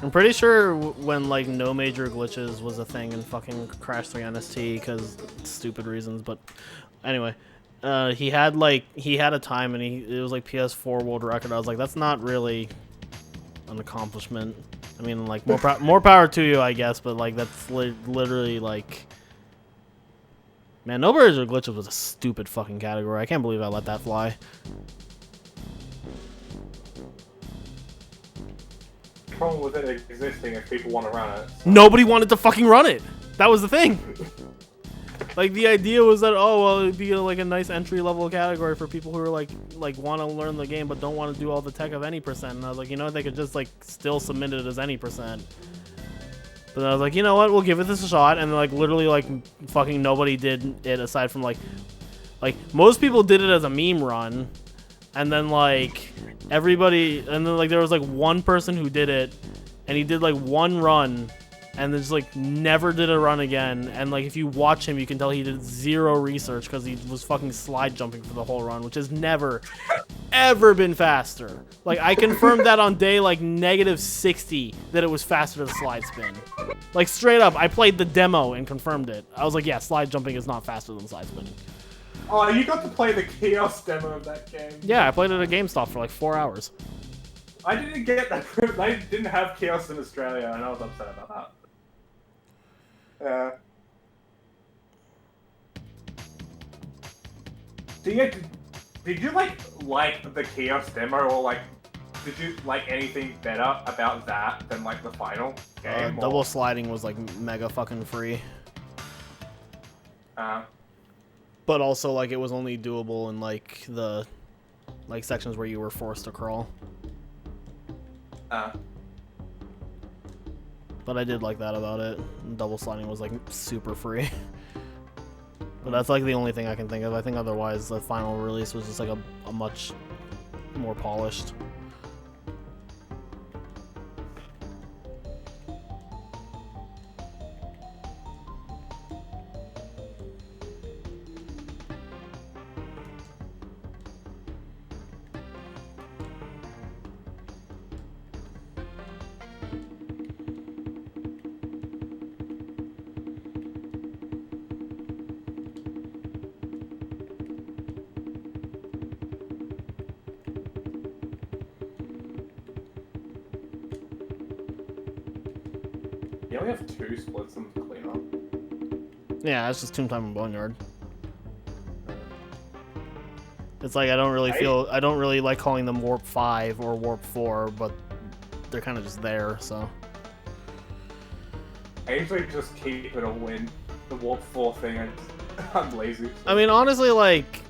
I'm pretty sure when like no major glitches was a thing in fucking Crash 3 NST because stupid reasons, but anyway, he had a time and it was like PS4 world record. I was like, that's not really an accomplishment. I mean, like more power to you, I guess, but like that's literally like, man, no major glitches was a stupid fucking category. I can't believe I let that fly. Problem with it existing if people want to run it. Nobody wanted to fucking run it. That was the thing. Like the idea was that, oh well, it'd be like a nice entry level category for people who are like want to learn the game but don't want to do all the tech of any percent. And I was like, you know what, they could just like still submit it as any percent. But I was like, you know what, we'll give it this a shot. And like literally like fucking nobody did it aside from like most people did it as a meme run. And then like everybody, and then like there was like one person who did it, and he did like one run, and then just like never did a run again. And like if you watch him, you can tell he did zero research because he was fucking slide jumping for the whole run, which has never, ever been faster. Like I confirmed that on day like -60 that it was faster to slide spin. Like straight up, I played the demo and confirmed it. I was like, yeah, slide jumping is not faster than slide spinning. Oh, you got to play the Chaos demo of that game. Yeah, I played it at GameStop for like 4 hours. I didn't get that. They didn't have Chaos in Australia, and I was upset about that. Did you like the Chaos demo, or like did you like anything better about that than like the final game? Double sliding was like mega fucking free. But also, like, it was only doable in, like, the, like, sections where you were forced to crawl. But I did like that about it. Double sliding was, like, super free. But that's like the only thing I can think of. I think otherwise the final release was just like a much more polished. You only have 2 splits in the cleanup. Yeah, it's just Tombtime and Boneyard. It's like I don't really like calling them Warp 5 or Warp 4, but they're kind of just there, so. I usually just keep it all in the Warp 4 thing. I'm lazy. So. I mean, honestly, like,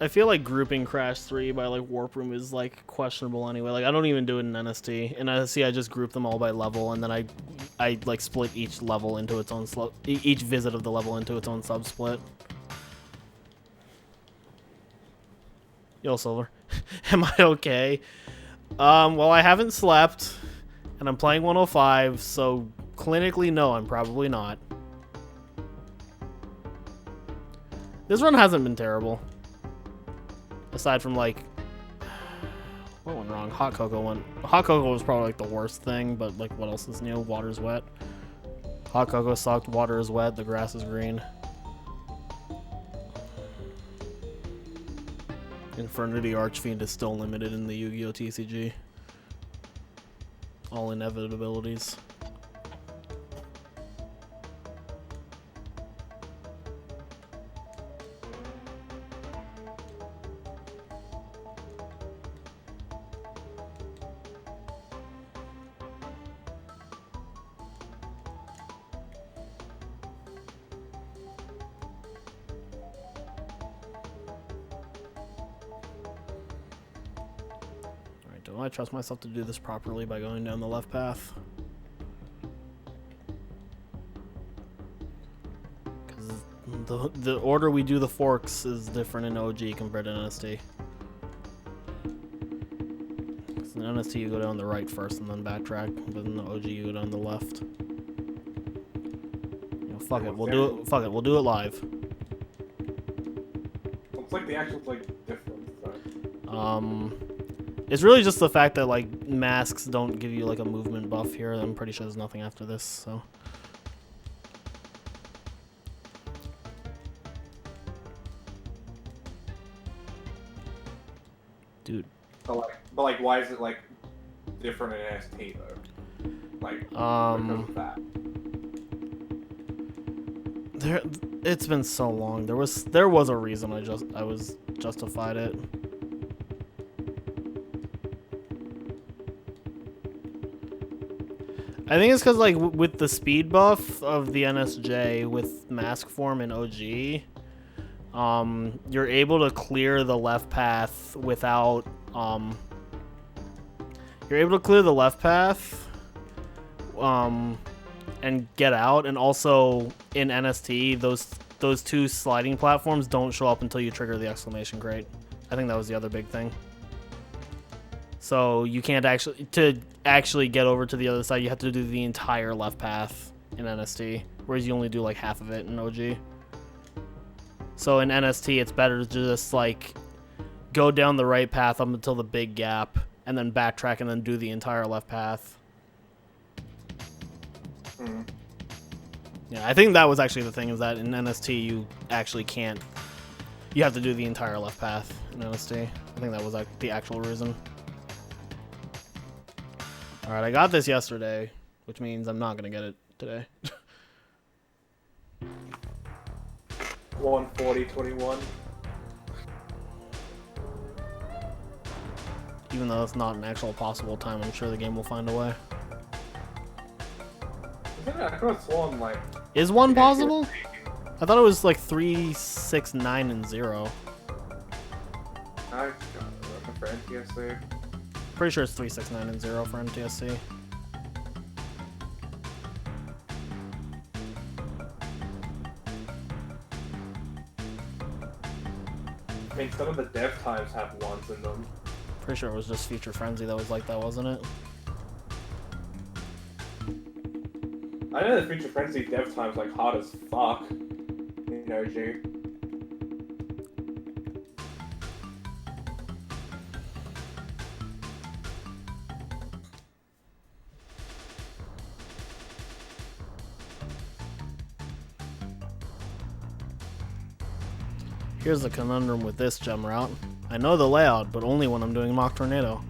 I feel like grouping Crash 3 by like Warp Room is like questionable anyway. Like, I don't even do it in NST. In NST, I just group them all by level, and then I like split each level into its own each visit of the level into its own sub-split. Yo, Silver. Am I okay? Well, I haven't slept, and I'm playing 105, so clinically, no, I'm probably not. This run hasn't been terrible. Aside from, like... What went wrong? Hot Cocoa went... Hot Cocoa was probably, like, the worst thing, but, like, what else is new? Water's wet. Hot Cocoa sucked, water is wet, the grass is green. Infernity Archfiend is still limited in the Yu-Gi-Oh! TCG. All inevitabilities. Do I trust myself to do this properly by going down the left path? Because the order we do the forks is different in OG compared to NST. In NST you go down the right first and then backtrack, but in the OG you go down the left. You know, fuck it, we'll do it. Fuck it, we'll do it live. Looks like the action's like different. So. It's really just the fact that, like, masks don't give you, like, a movement buff here. I'm pretty sure there's nothing after this, so. Dude. But like, why is it, like, different in NST, though? Like, because of that. It's been so long. There was a reason I was justified it. I think it's because, like, with the speed buff of the NSJ with mask form and OG, you're able to clear the left path without, you're able to clear the left path, and get out, and also in NST, those two sliding platforms don't show up until you trigger the exclamation crate. I think that was the other big thing. So you can't actually get over to the other side, you have to do the entire left path in NST, whereas you only do like half of it in OG. So in NST, it's better to just like go down the right path up until the big gap, and then backtrack and then do the entire left path. Yeah, I think that was actually the thing, is that in NST you actually can't. You have to do the entire left path in NST. I think that was like the actual reason. Alright, I got this yesterday, which means I'm not gonna get it today. 140-21. Even though it's not an actual possible time, I'm sure the game will find a way. I could have sworn, like... Is 1 possible? I thought it was like 3, 6, 9, and 0. I got it for NTSC. Pretty sure it's 3, 6, 9, and 0 for MTSC. I mean, some of the dev times have ones in them. Pretty sure it was just Future Frenzy that was like that, wasn't it? I know the Future Frenzy dev time's like hard as fuck. You know, G. Here's the conundrum with this gem route. I know the layout, but only when I'm doing Mock Tornado.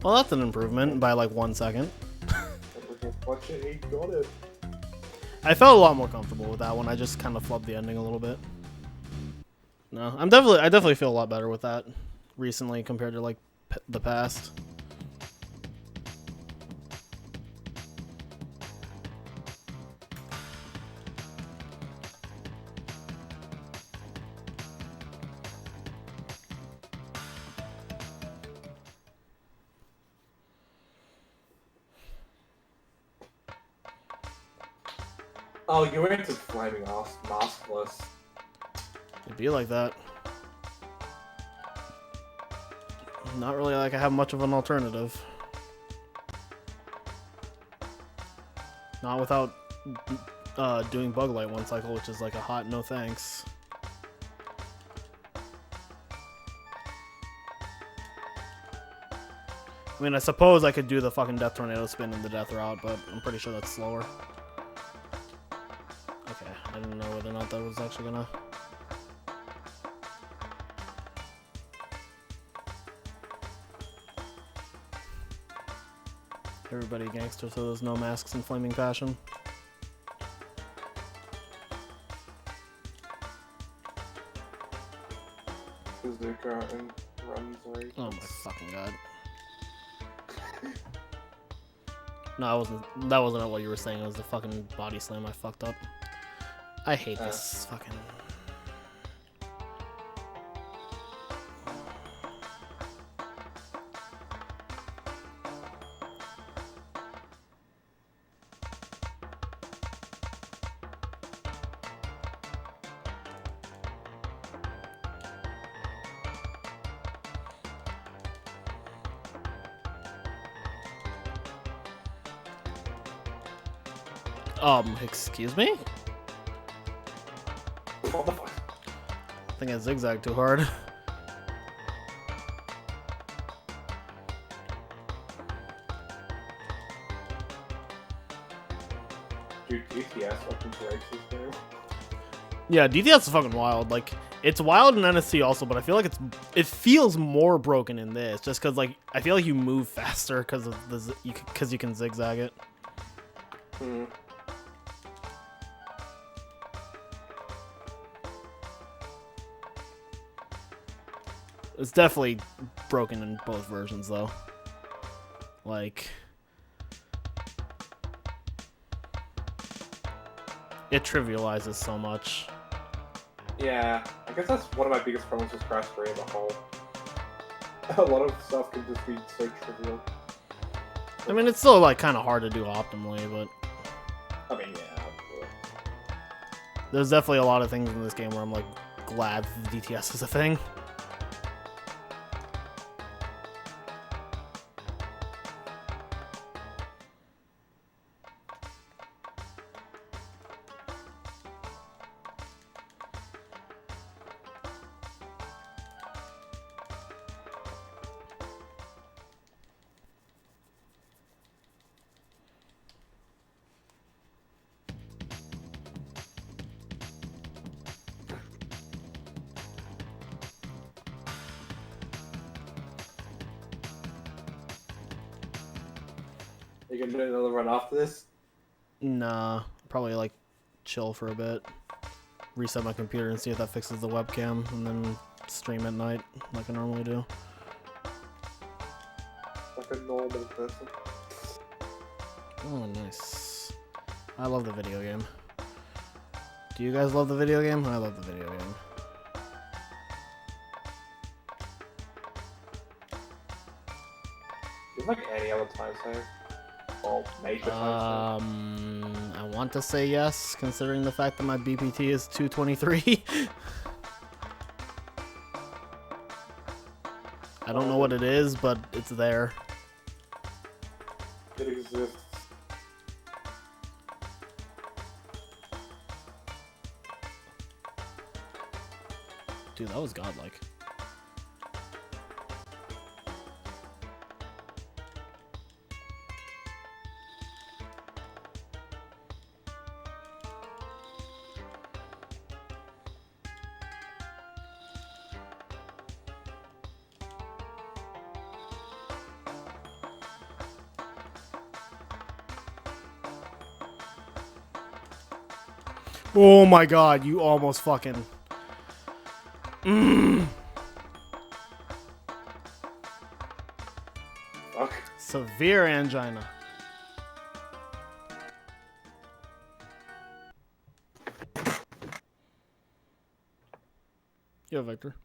Well, that's an improvement by like 1 second. Watch it, he got it. I felt a lot more comfortable with that one. I just kind of flubbed the ending a little bit. No, I definitely feel a lot better with that recently compared to like the past. Oh, you went to Flaming Maskless. It'd be like that. Not really like I have much of an alternative. Not without doing Bug Light 1 cycle, which is like a hot no thanks. I mean, I suppose I could do the fucking Death Tornado spin in the Death route, but I'm pretty sure that's slower. Okay, I didn't know whether or not that was actually gonna... Everybody gangster, so there's no masks in Flaming Passion. Bazooka and runs right. Oh my fucking god. No, that wasn't what you were saying. It was the fucking body slam I fucked up. I hate this fucking... excuse me? What the fuck? I think I zigzagged too hard. Dude, DTS fucking breaks this game. Yeah, DTS is fucking wild. Like, it's wild in NSC also, but I feel like it feels more broken in this, just because like I feel like you move faster because of the because you can zigzag it. Hmm. It's definitely broken in both versions, though. Like, it trivializes so much. Yeah, I guess that's one of my biggest problems with Crash 3 as a whole. A lot of stuff can just be so trivial. I mean, it's still like kind of hard to do optimally, but I mean, yeah. there's definitely a lot of things in this game where I'm like glad the DTS is a thing. You can do another run after this? Nah, probably like chill for a bit. Reset my computer and see if that fixes the webcam, and then stream at night like I normally do. Like a normal person. Oh, nice. I love the video game. Do you guys love the video game? I love the video game. Is like any other time save? Or major time I want to say yes, considering the fact that my BPT is 223. I don't know what it is, but it's there. save? It exists. Dude, that was godlike. Oh my god, you almost fucking... Fuck. Severe angina. Yo, Victor.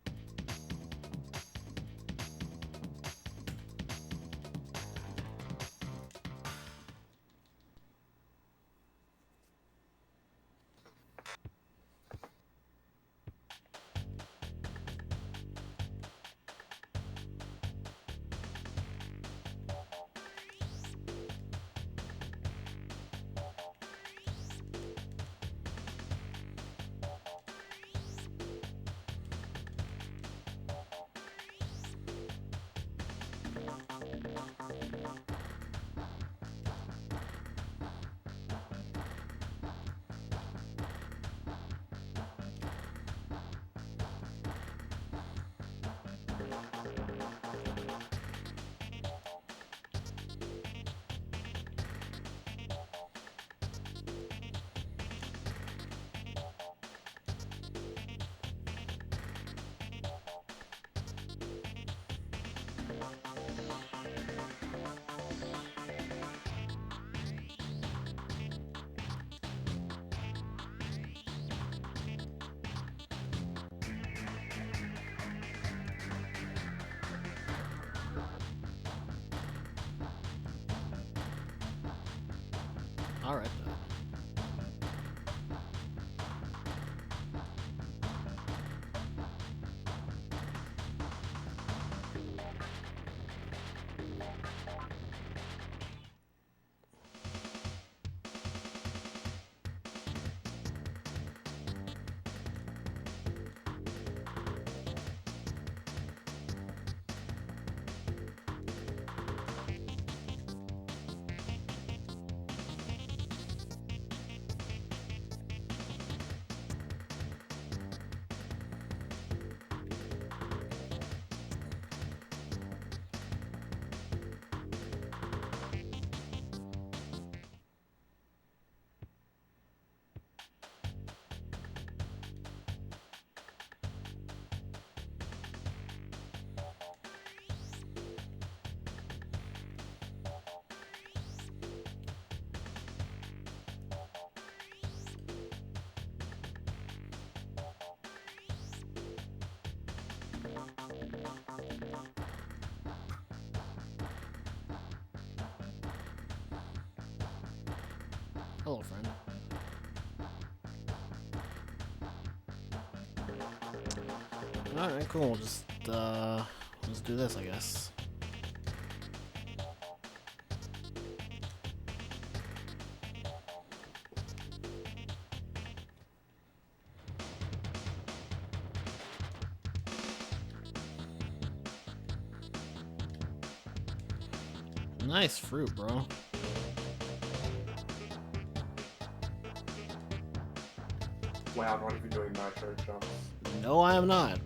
Alright. Hello, friend. Alright, cool. Just, let's do this, I guess. Nice fruit, bro. Wow, I'm not even doing nitro jumps. No, I am not.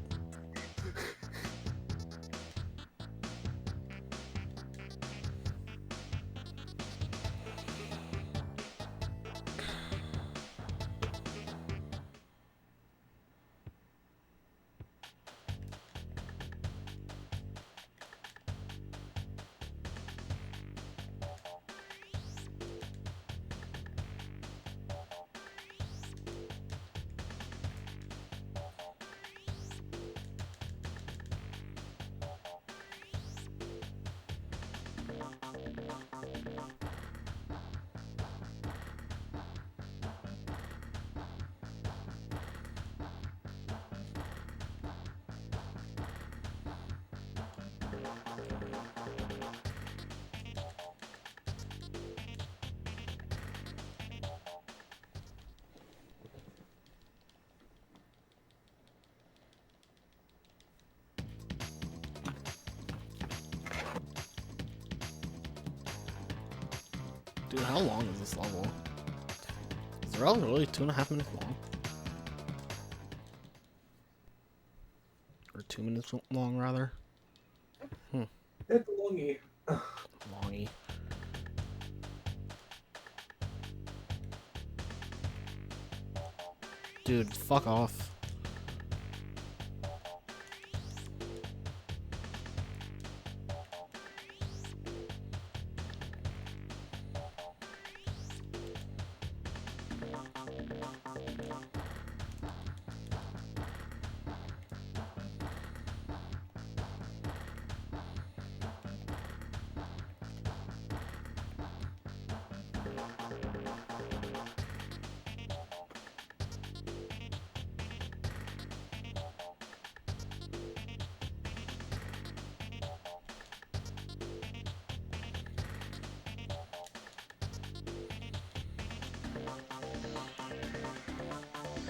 Dude, how long is this level? Is the level really 2.5 minutes long? Or 2 minutes long, rather? It's longy. Longy. Dude, fuck off.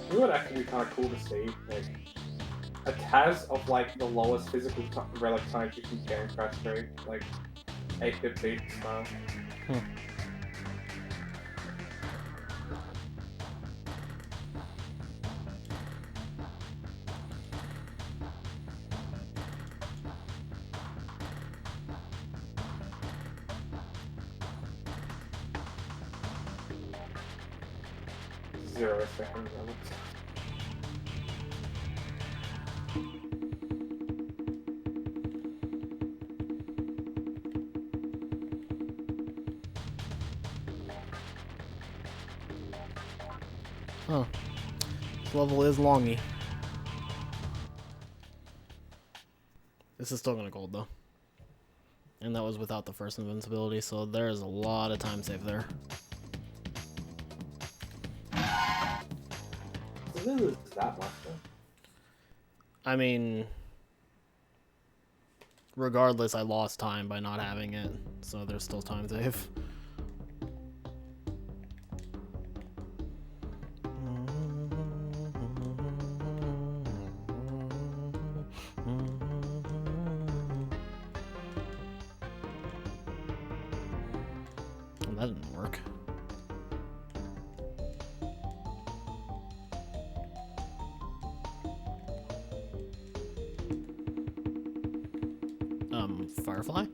You know what actually be kind of cool to see? Like, a Taz of like the lowest physical relic type you can get in Crash 3, like 8-bit beat style. Zero second relics. Huh. This level is longy. This is still gonna gold though. And that was without the first invincibility, so there is a lot of time saved there. So this is that much though. I mean, regardless, I lost time by not having it, so there's still time saved. Well, that didn't work. Firefly?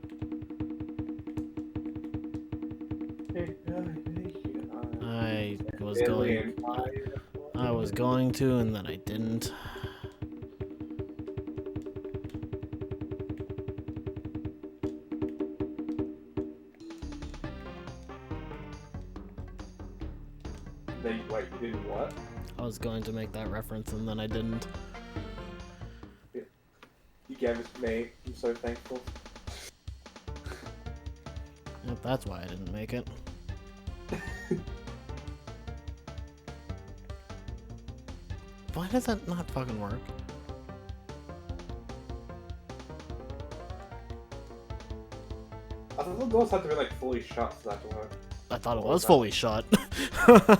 I was going to, and then I didn't. Wait, you did what? I was going to make that reference, and then I didn't. You gave it to me. I'm so thankful. Yep, that's why I didn't make it. Why does that not fucking work? I thought the doors had to be like fully shut for that to work. I thought it was fully shut. I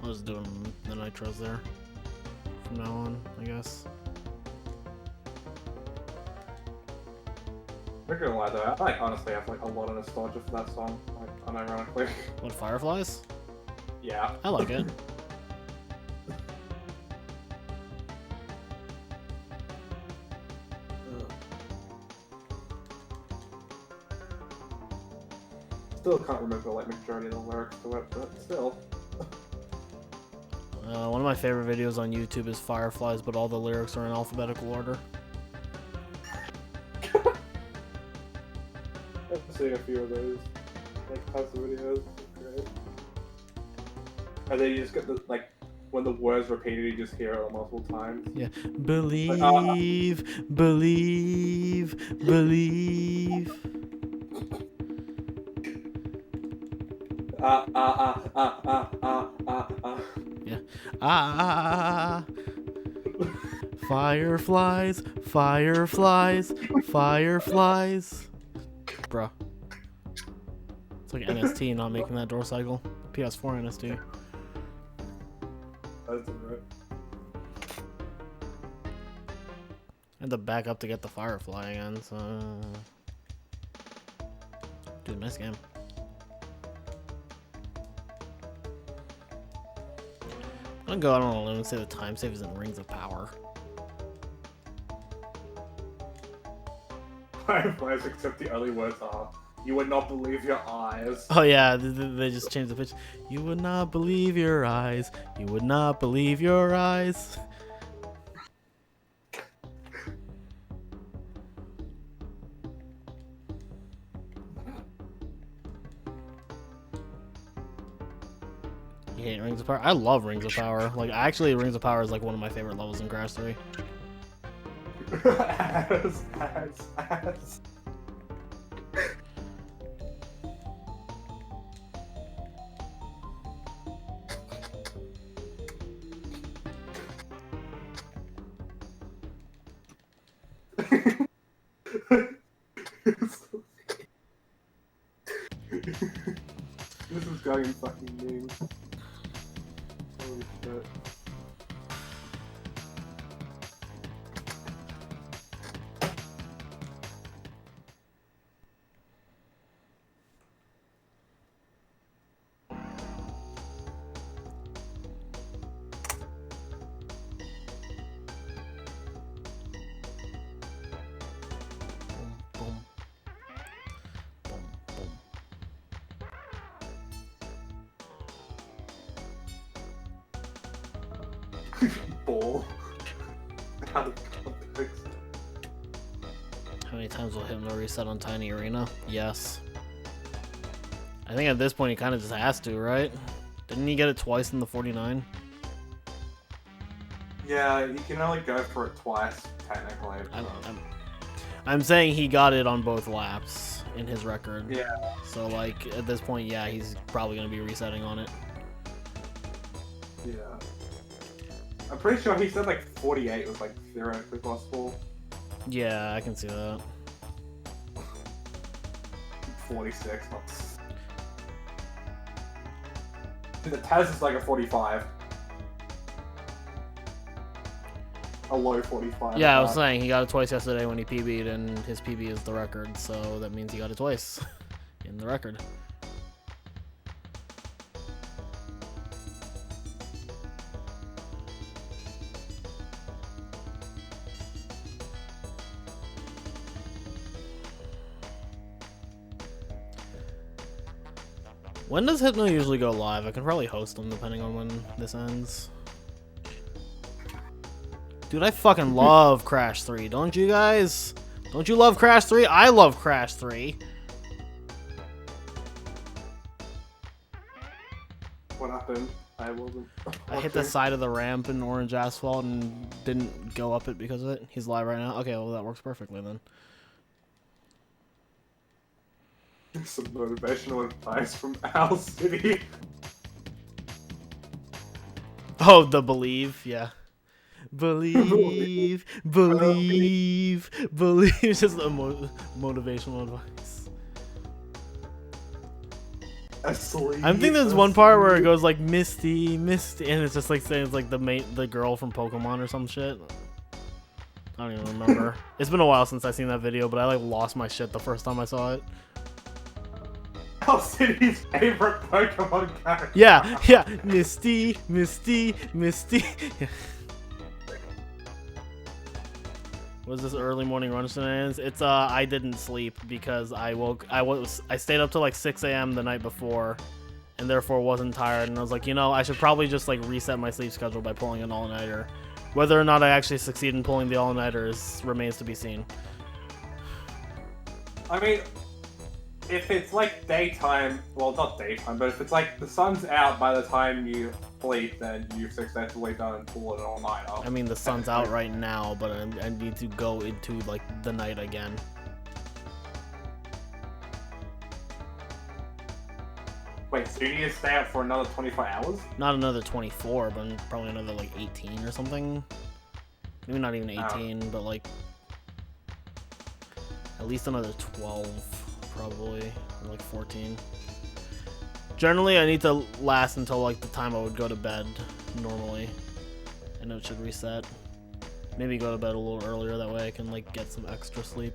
was doing the nitros there from now on, I guess. I'm not gonna lie though, I honestly have like a lot of nostalgia for that song, like unironically. What, Fireflies? Yeah. I like it. Still can't remember like majority of the lyrics to it, but still. One of my favorite videos on YouTube is Fireflies, but all the lyrics are in alphabetical order. I've seen a few of those, like types of videos. Great. And then you just get the like when the words repeated, you just hear it multiple times. Yeah, believe, believe, believe. Yeah. Fireflies, fireflies, fireflies. Bruh. It's like NST not making that door cycle. PS4 NST. That's right. I had to back up to get the firefly again, so. Dude, nice game. I'm gonna go out on a limb and say the time save is in Rings of Power. 5 words, except the only words are, you would not believe your eyes. Oh yeah, they just changed the pitch. You would not believe your eyes. You would not believe your eyes. You hate Rings of Power? I love Rings of Power. Like, actually, Rings of Power is like one of my favorite levels in Crash 3. Ass. This is going fucking memes. Holy shit. Boom, boom, boom, boom. Ball. Out of context. How many times will Hypno reset on Tiny Arena? Yes. I think at this point he kind of just has to, right? Didn't he get it twice in the 49? Yeah, you can only go for it twice, technically. I'm saying he got it on both laps in his record. Yeah. So, like, at this point, yeah, he's probably going to be resetting on it. Yeah. I'm pretty sure he said like 48 was like theoretically possible. Yeah, I can see that. 46, not. The Taz is like a 45. A low 45. Yeah, I was saying he got it twice yesterday when he PB'd, and his PB is the record, so that means he got it twice in the record. When does Hypno usually go live? I can probably host him depending on when this ends. Dude, I fucking love Crash 3. Don't you guys? Don't you love Crash 3? I love Crash 3. What happened? I wasn't. I hit the side of the ramp in orange asphalt and didn't go up it because of it. He's live right now. Okay, well that works perfectly then. Some motivational advice from Owl City. Oh, the believe, yeah. Believe, believe, believe. It's just a motivational advice. Asleep. I think there's one part where it goes like Misty, Misty, and it's just like saying it's like the girl from Pokemon or some shit. I don't even remember. It's been a while since I seen that video, but I like lost my shit the first time I saw it. Owl City's favorite Pokemon character. Yeah, Misty, Misty, Misty. Was this early morning run shenanigans? It's I didn't sleep because I stayed up till like 6 a.m. the night before, and therefore wasn't tired. And I was like, you know, I should probably just like reset my sleep schedule by pulling an all-nighter. Whether or not I actually succeed in pulling the all-nighter remains to be seen. I mean, if it's like daytime, well, not daytime, but if it's like the sun's out by the time you sleep, then you've successfully done pull it all night. I mean, the sun's out right now, but I need to go into like the night again. Wait, so you need to stay up for another 24 hours? Not another 24, but probably another like 18 or something. Maybe not even 18, but like at least another 12, probably, or like 14. Generally, I need to last until like the time I would go to bed normally, and it should reset. Maybe go to bed a little earlier, that way I can like get some extra sleep.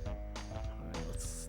Alright, let's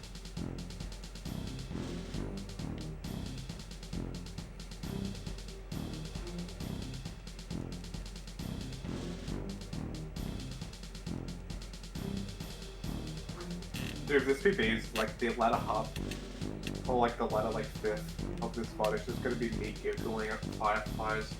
Dude, this PB is like the letter hub, or like the letter like fifth of this spot. It's just gonna be me giggling at fireflies.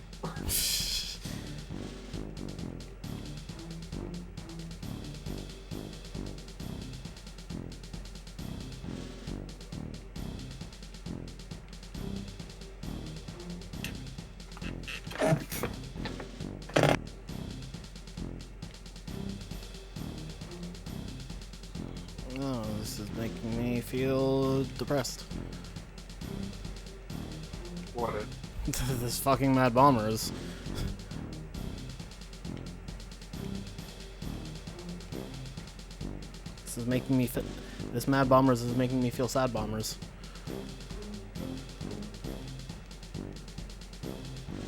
Oh, this is making me feel depressed. What? This fucking Mad Bombers. This is making me this Mad Bombers is making me feel sad bombers.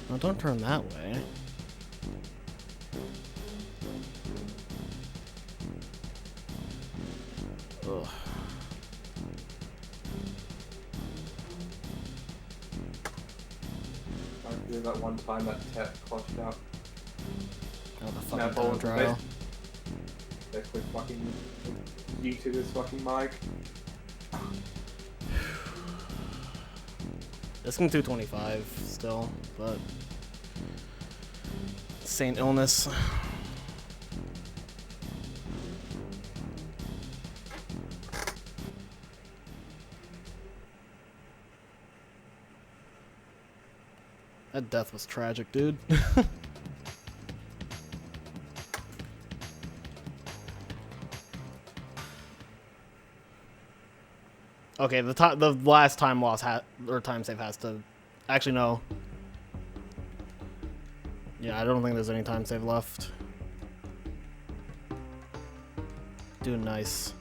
No, don't turn that way. Ugh. I do that one time that Tet clutched out. Oh, the Mad fucking time Bombers trial. basically fucking yeeted his fucking mic. This can 225 still, but Saint Illness. That death was tragic, dude. Okay, the last time loss or time save has to. Actually, no. Yeah, I don't think there's any time save left. Doing nice.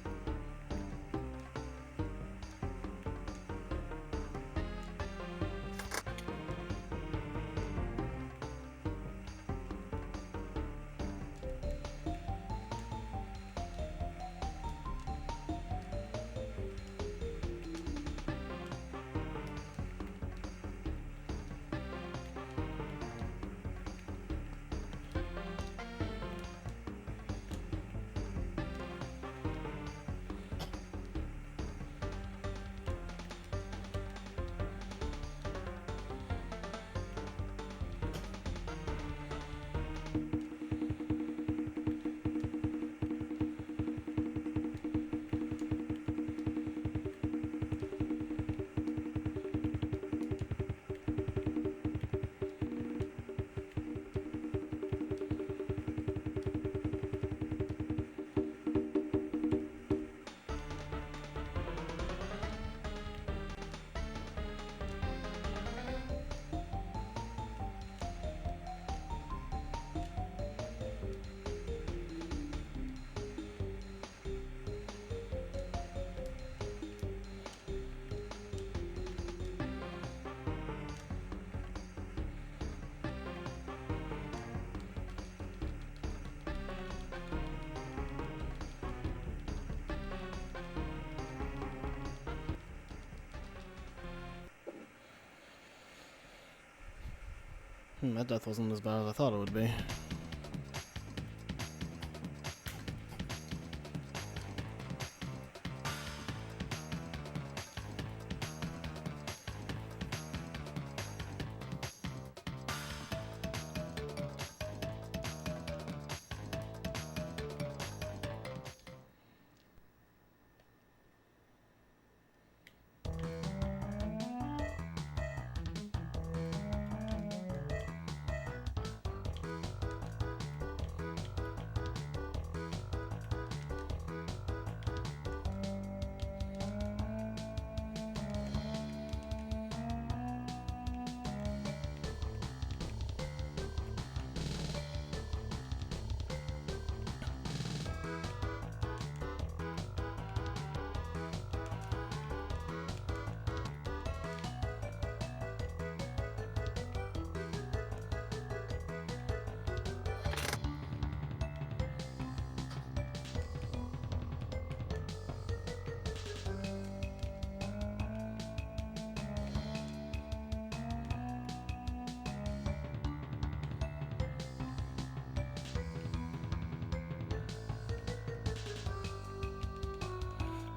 That death wasn't as bad as I thought it would be.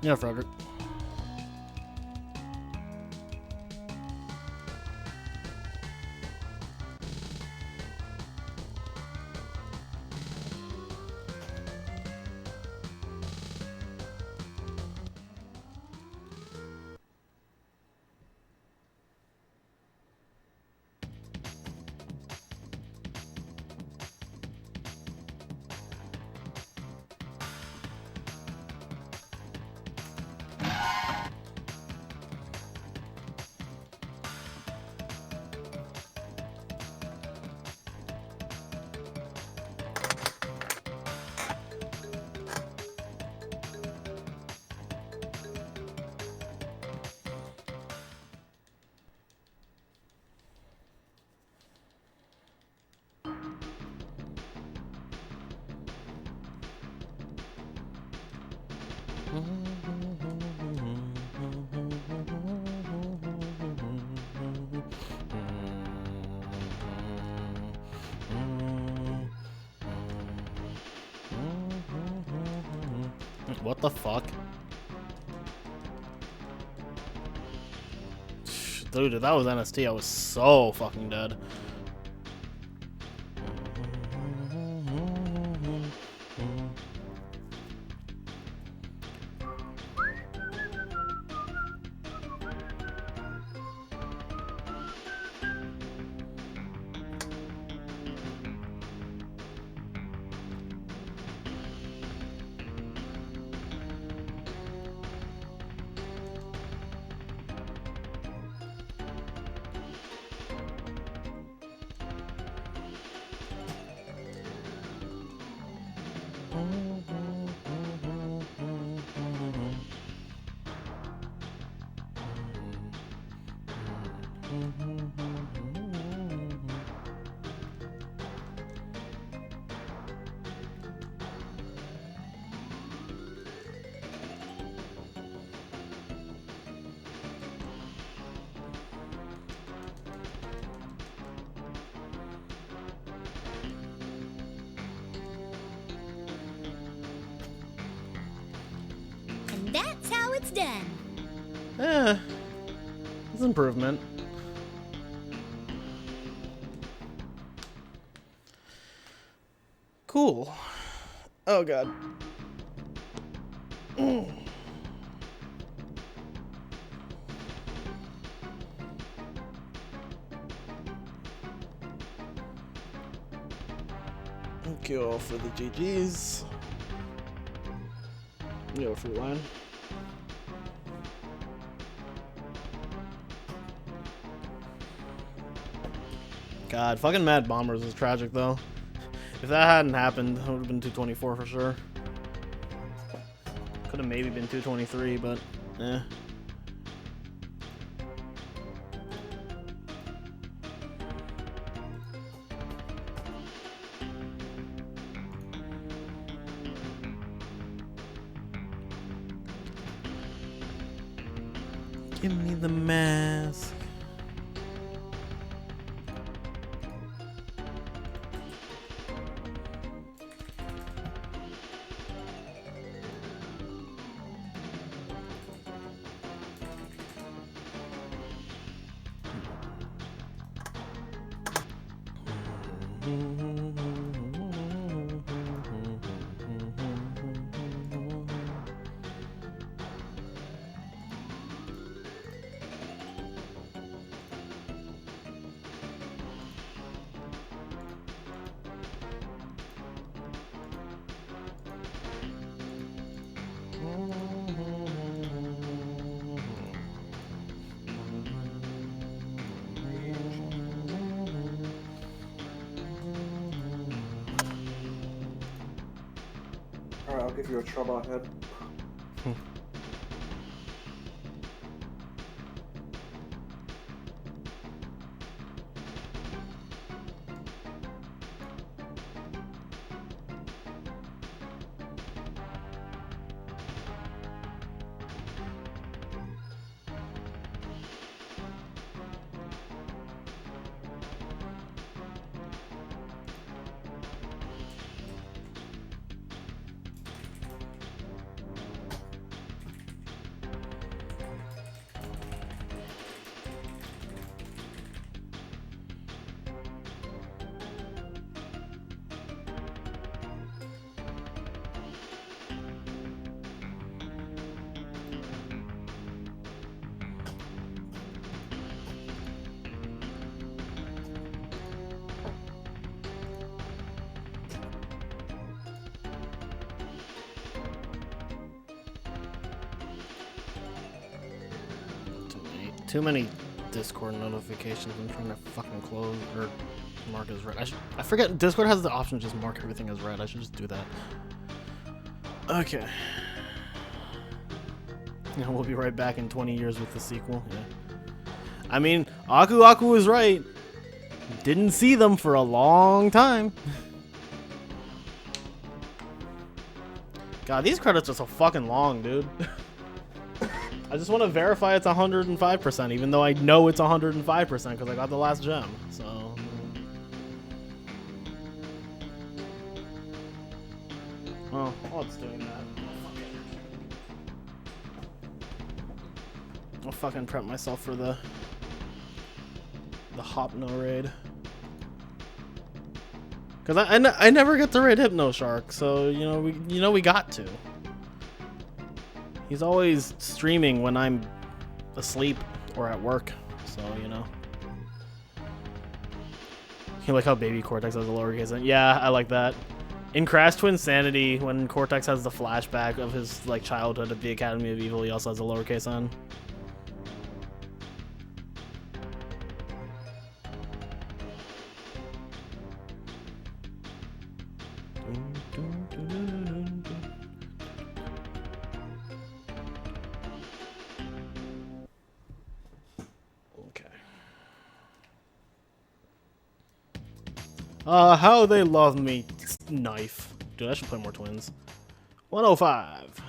Yeah, Frederick. What the fuck? Dude, if that was NST, I was so fucking dead. And that's how it's done. It's improvement. Cool. Oh god. Go for the GGs. Go for the line. God, fucking Mad Bombers is tragic though. If that hadn't happened, it would have been 224 for sure. Could have maybe been 223, but eh. Give me the mask. Alright, I'll give you a trouble ahead. Too many Discord notifications. I'm trying to fucking close or mark as red. I forget Discord has the option to just mark everything as red. I should just do that. Okay. Yeah, we'll be right back in 20 years with the sequel. Yeah. I mean, Aku Aku was right. Didn't see them for a long time. God, these credits are so fucking long, dude. I just want to verify it's 105%, even though I know it's 105% because I got the last gem. So. Well, while it's doing that, I'll fucking prep myself for the Hypno raid. Cause I never get to raid Hypno Shark, so we got to. He's always streaming when I'm asleep or at work, so You like how Baby Cortex has a lowercase n? Yeah, I like that. In Crash Twin Sanity, when Cortex has the flashback of his like childhood at the Academy of Evil, he also has a lowercase n. How they love me, knife. Dude, I should play more twins. 105.